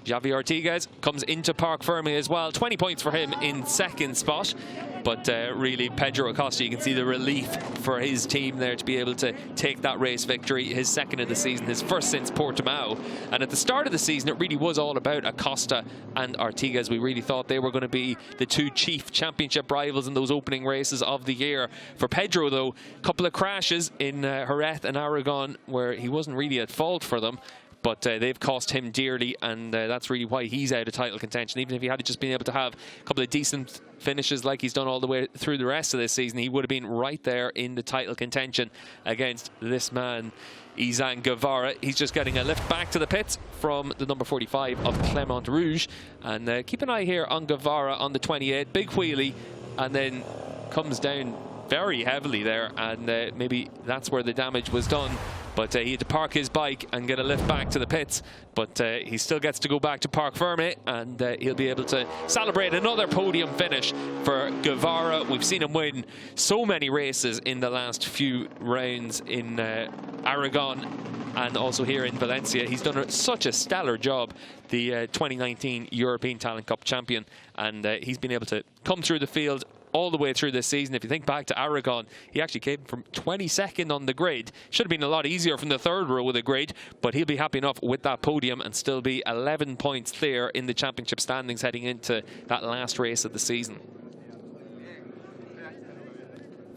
Xavi Artigas comes into Parc Ferme as well. 20 points for him in second spot. But really, Pedro Acosta, you can see the relief for his team there to be able to take that race victory. His second of the season, his first since Portimao. And at the start of the season, it really was all about Acosta and Artigas. We really thought they were going to be the two chief championship rivals in those opening races of the year. For Pedro, though, a couple of crashes in Jerez and Aragon where he wasn't really at fault for them. But they've cost him dearly, and that's really why he's out of title contention. Even if he had just been able to have a couple of decent finishes like he's done all the way through the rest of this season, he would have been right there in the title contention against this man, Izan Guevara. He's just getting a lift back to the pits from the number 45 of Clement Rouge. And keep an eye here on Guevara on the 28. Big wheelie, and then comes down very heavily there, and maybe that's where the damage was done. But he had to park his bike and get a lift back to the pits. But he still gets to go back to Parc Ferme, and he'll be able to celebrate another podium finish for Guevara. We've seen him win so many races in the last few rounds in Aragon and also here in Valencia. He's done such a stellar job, the 2019 European Talent Cup champion, and he's been able to come through the field all the way through this season. If you think back to Aragon, he actually came from 22nd on the grid. Should have been a lot easier from the third row of the grid, but he'll be happy enough with that podium and still be 11 points clear in the championship standings heading into that last race of the season.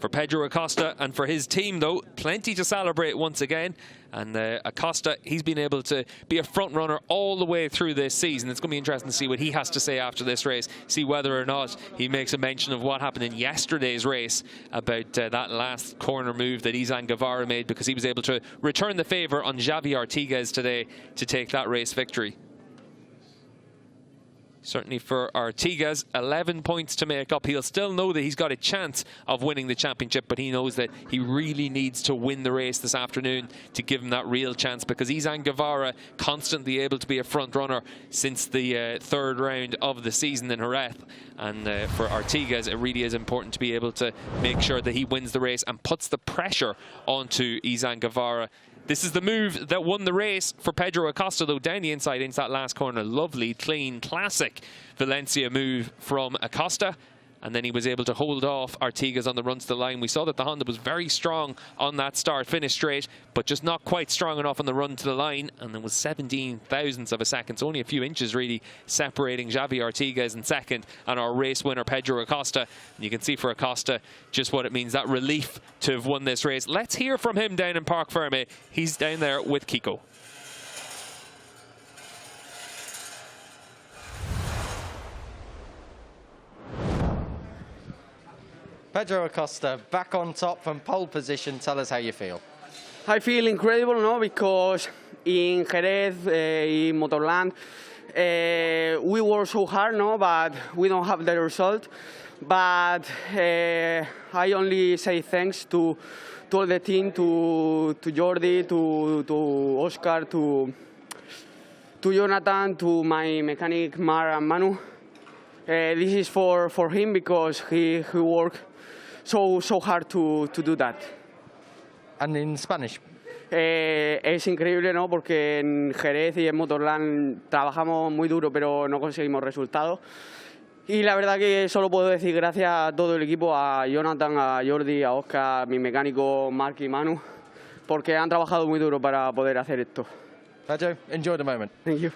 For Pedro Acosta and for his team, though, plenty to celebrate once again. And Acosta, he's been able to be a front runner all the way through this season. It's going to be interesting to see what he has to say after this race, see whether or not he makes a mention of what happened in yesterday's race about that last corner move that Izan Guevara made, because he was able to return the favour on Xavi Artigas today to take that race victory. Certainly for Artigas, 11 points to make up. He'll still know that he's got a chance of winning the championship, but he knows that he really needs to win the race this afternoon to give him that real chance, because Izan Guevara constantly able to be a front runner since the third round of the season in Jerez. And for Artigas, it really is important to be able to make sure that he wins the race and puts the pressure onto Izan Guevara. This is the move that won the race for Pedro Acosta, though, down the inside into that last corner. Lovely, clean, classic Valencia move from Acosta. And then he was able to hold off Artigas on the run to the line. We saw that the Honda was very strong on that start, finished straight, but just not quite strong enough on the run to the line. And there was 17 thousandths of a second, so only a few inches really separating Xavi Artigas in second and our race winner Pedro Acosta. And you can see for Acosta just what it means, that relief to have won this race. Let's hear from him down in Parc Ferme. He's down there with Kiko. Pedro Acosta back on top from pole position. Tell us how you feel. I feel incredible, no? Because in Jerez, in Motorland, we work so hard, no? But we don't have the result. But I only say thanks to all the team, to Jordi, to Oscar, to Jonathan, to my mechanic Mar and Manu. This is for him, because he worked so hard to do that. And in Spanish? Es increíble, ¿no? Porque en Jerez y en Motorland trabajamos muy duro, pero no conseguimos resultados. Y la verdad que solo puedo decir gracias a todo el equipo, a Jonathan, a Jordi, a Oscar, a mi mecánico Mark y Manu, porque han trabajado muy duro para poder hacer esto. Pedro, enjoy the moment. Thank you.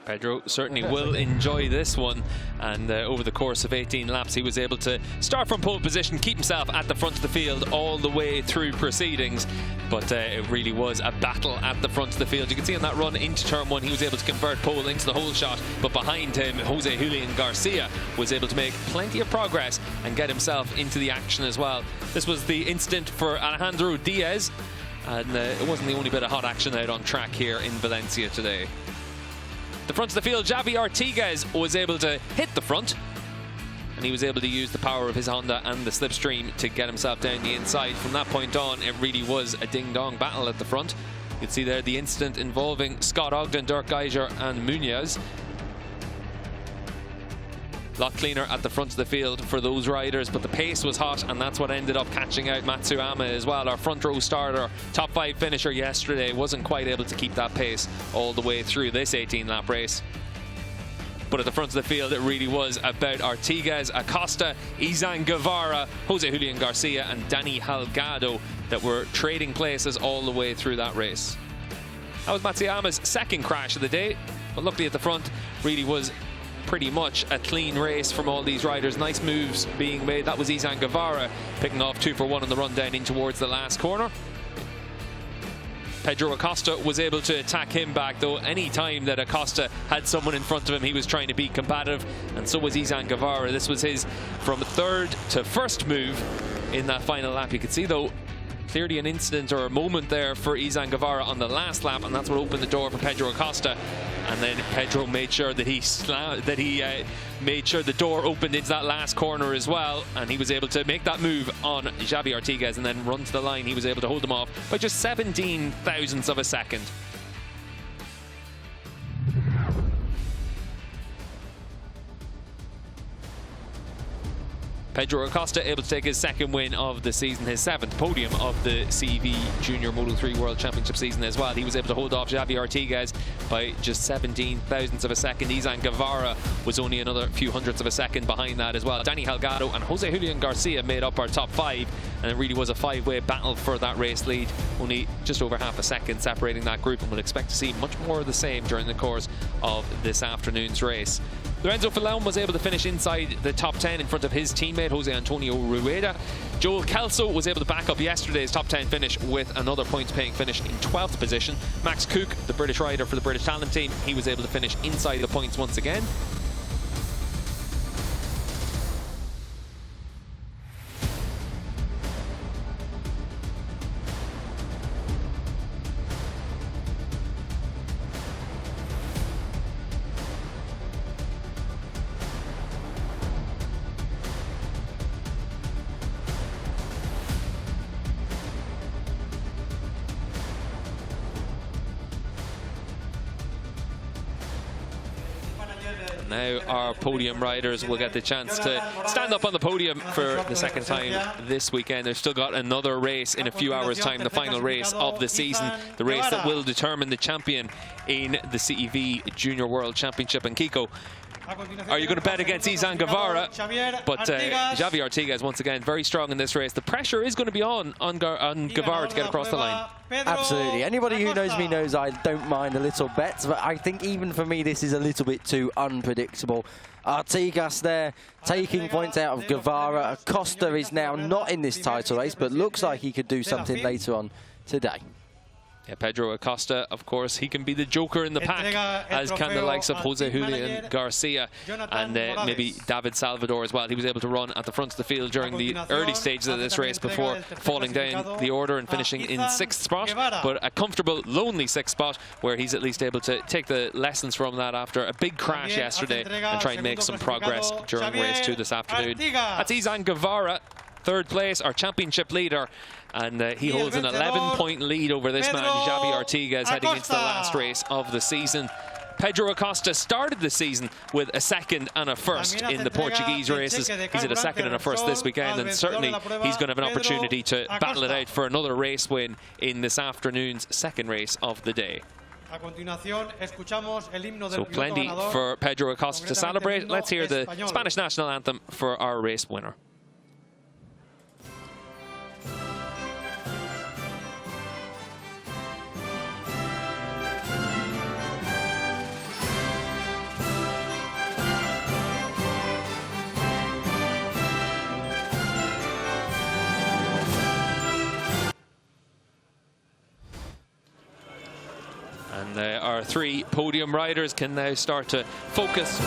Pedro certainly will enjoy this one, and over the course of 18 laps he was able to start from pole position, keep himself at the front of the field all the way through proceedings, but it really was a battle at the front of the field. You can see on that run into turn one he was able to convert pole into the whole shot, but behind him Jose Julian Garcia was able to make plenty of progress and get himself into the action as well. This was the incident for Alejandro Diaz, and it wasn't the only bit of hot action out on track here in Valencia today. The front of the field, Xavi Artigas was able to hit the front. and he was able to use the power of his Honda and the slipstream to get himself down the inside. From that point on, it really was a ding-dong battle at the front. You can see there the incident involving Scott Ogden, Dirk Geiger and Munoz. A lot cleaner at the front of the field for those riders, but the pace was hot, and that's what ended up catching out Matsuyama as well. Our front row starter, top 5 finisher yesterday, wasn't quite able to keep that pace all the way through this 18-lap race. But at the front of the field, it really was about Artigas, Acosta, Izan Guevara, Jose Julian Garcia and Dani Halgado that were trading places all the way through that race. That was Matsuyama's second crash of the day, but luckily at the front really was pretty much a clean race from all these riders. Nice moves being made. That was Izan Guevara picking off 2 for 1 on the run down in towards the last corner. Pedro Acosta was able to attack him back, though. Any time that Acosta had someone in front of him, he was trying to be combative, and so was Izan Guevara. This was his from third to first move in that final lap. You could see, though, clearly an incident or a moment there for Izan Guevara on the last lap, and that's what opened the door for Pedro Acosta. And then Pedro made sure that he made sure the door opened into that last corner as well, and he was able to make that move on Xavi Artigas and then run to the line. He was able to hold them off by just 17 thousandths of a second. Pedro Acosta able to take his second win of the season, his 7th podium of the CEV Junior Moto3 World Championship season as well. He was able to hold off Xavi Artigas by just 17 thousandths of a second. Izan Guevara was only another few hundredths of a second behind that as well. Dani Halgado and Jose Julian Garcia made up our top 5, and it really was a 5-way battle for that race lead. Only just over half a second separating that group, and we'll expect to see much more of the same during the course of this afternoon's race. Lorenzo Filon was able to finish inside the top 10 in front of his teammate Jose Antonio Rueda. Joel Kelso was able to back up yesterday's top 10 finish with another points-paying finish in 12th position. Max Cook, the British rider for the British Talent Team, he was able to finish inside the points once again. Now our podium riders will get the chance to stand up on the podium for the second time this weekend. They've still got another race in a few hours' time, the final race of the season, the race that will determine the champion in the CEV Junior World Championship. And Kiko, are you going to bet against Izan Guevara? But Xavi Artigas, once again, very strong in this race. The pressure is going to be on Guevara to get across the line. Absolutely. Anybody who knows me knows I don't mind a little bet, but I think even for me this is a little bit too unpredictable. Artigas there taking points out of Guevara. Acosta is now not in this title race, but looks like he could do something later on today. Yeah, Pedro Acosta, of course, he can be the joker in the pack, as can the likes of Jose Julian Garcia and maybe David Salvador as well. He was able to run at the front of the field during the early stages of this race before falling down the order and finishing in 6th spot, but a comfortable, lonely 6th spot where he's at least able to take the lessons from that after a big crash yesterday and try and make some progress during race 2 this afternoon. That's Izan Guevara, 3rd place, our championship leader, and he holds an 11-point lead over this man, Xavi Artigas, heading into the last race of the season. Pedro Acosta started the season with a 2nd and a 1st in the Portuguese races. He's at a 2nd and a 1st this weekend, and certainly he's going to have an opportunity to battle it out for another race win in this afternoon's 2nd race of the day. So plenty for Pedro Acosta to celebrate. Let's hear the Spanish national anthem for our race winner. And our 3 podium riders can now start to focus.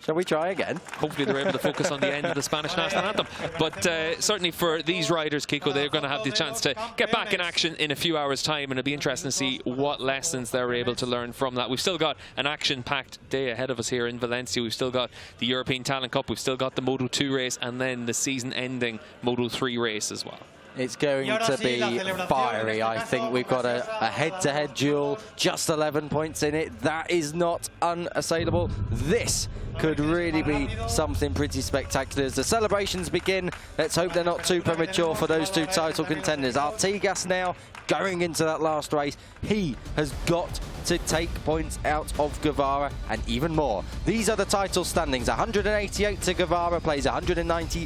Shall we try again? Hopefully they're able to focus on the end of the Spanish national anthem. But certainly for these riders, Kiko, they're going to have the chance to get back in action in a few hours' time, and it'll be interesting to see what lessons they're able to learn from that. We've still got an action-packed day ahead of us here in Valencia. We've still got the European Talent Cup, we've still got the Moto2 race, and then the season-ending Moto3 race as well. It's going to be fiery. I think we've got a head-to-head duel, just 11 points in it. That is not unassailable. This could really be something pretty spectacular. As the celebrations begin, let's hope they're not too premature for those two title contenders. Artigas now going into that last race. He has got to take points out of Guevara and even more. These are the title standings. 188 to Guevara, plays 169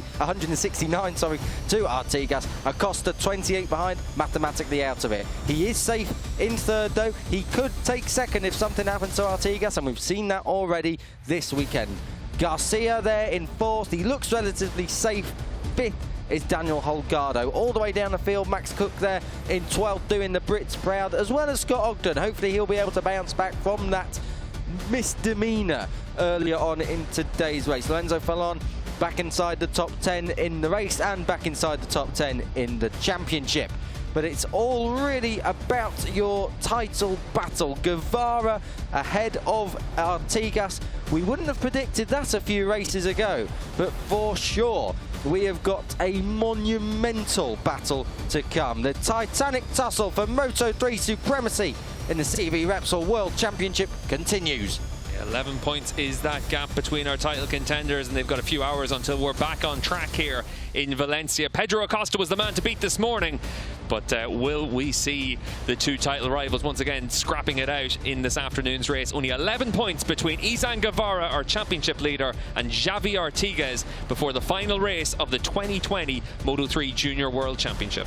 to Artigas. Acosta 28 behind, mathematically out of it. He is safe in third though. He could take second if something happens to Artigas, and we've seen that already this weekend. Garcia there in fourth. He looks relatively safe. Fifth is Daniel Holgado. All the way down the field, Max Cook there in 12th, doing the Brits proud, as well as Scott Ogden. Hopefully he'll be able to bounce back from that misdemeanor earlier on in today's race. Lorenzo Fallon back inside the top 10 in the race and back inside the top 10 in the championship. But it's all really about your title battle. Guevara ahead of Artigas. We wouldn't have predicted that a few races ago, but for sure we have got a monumental battle to come. The titanic tussle for Moto3 supremacy in the CEV Repsol World Championship continues. 11 points is that gap between our title contenders, and they've got a few hours until we're back on track here in Valencia. Pedro Acosta was the man to beat this morning, but will we see the two title rivals once again scrapping it out in this afternoon's race? Only 11 points between Izan Guevara, our championship leader, and Xavi Artigas before the final race of the 2020 Moto3 Junior World Championship.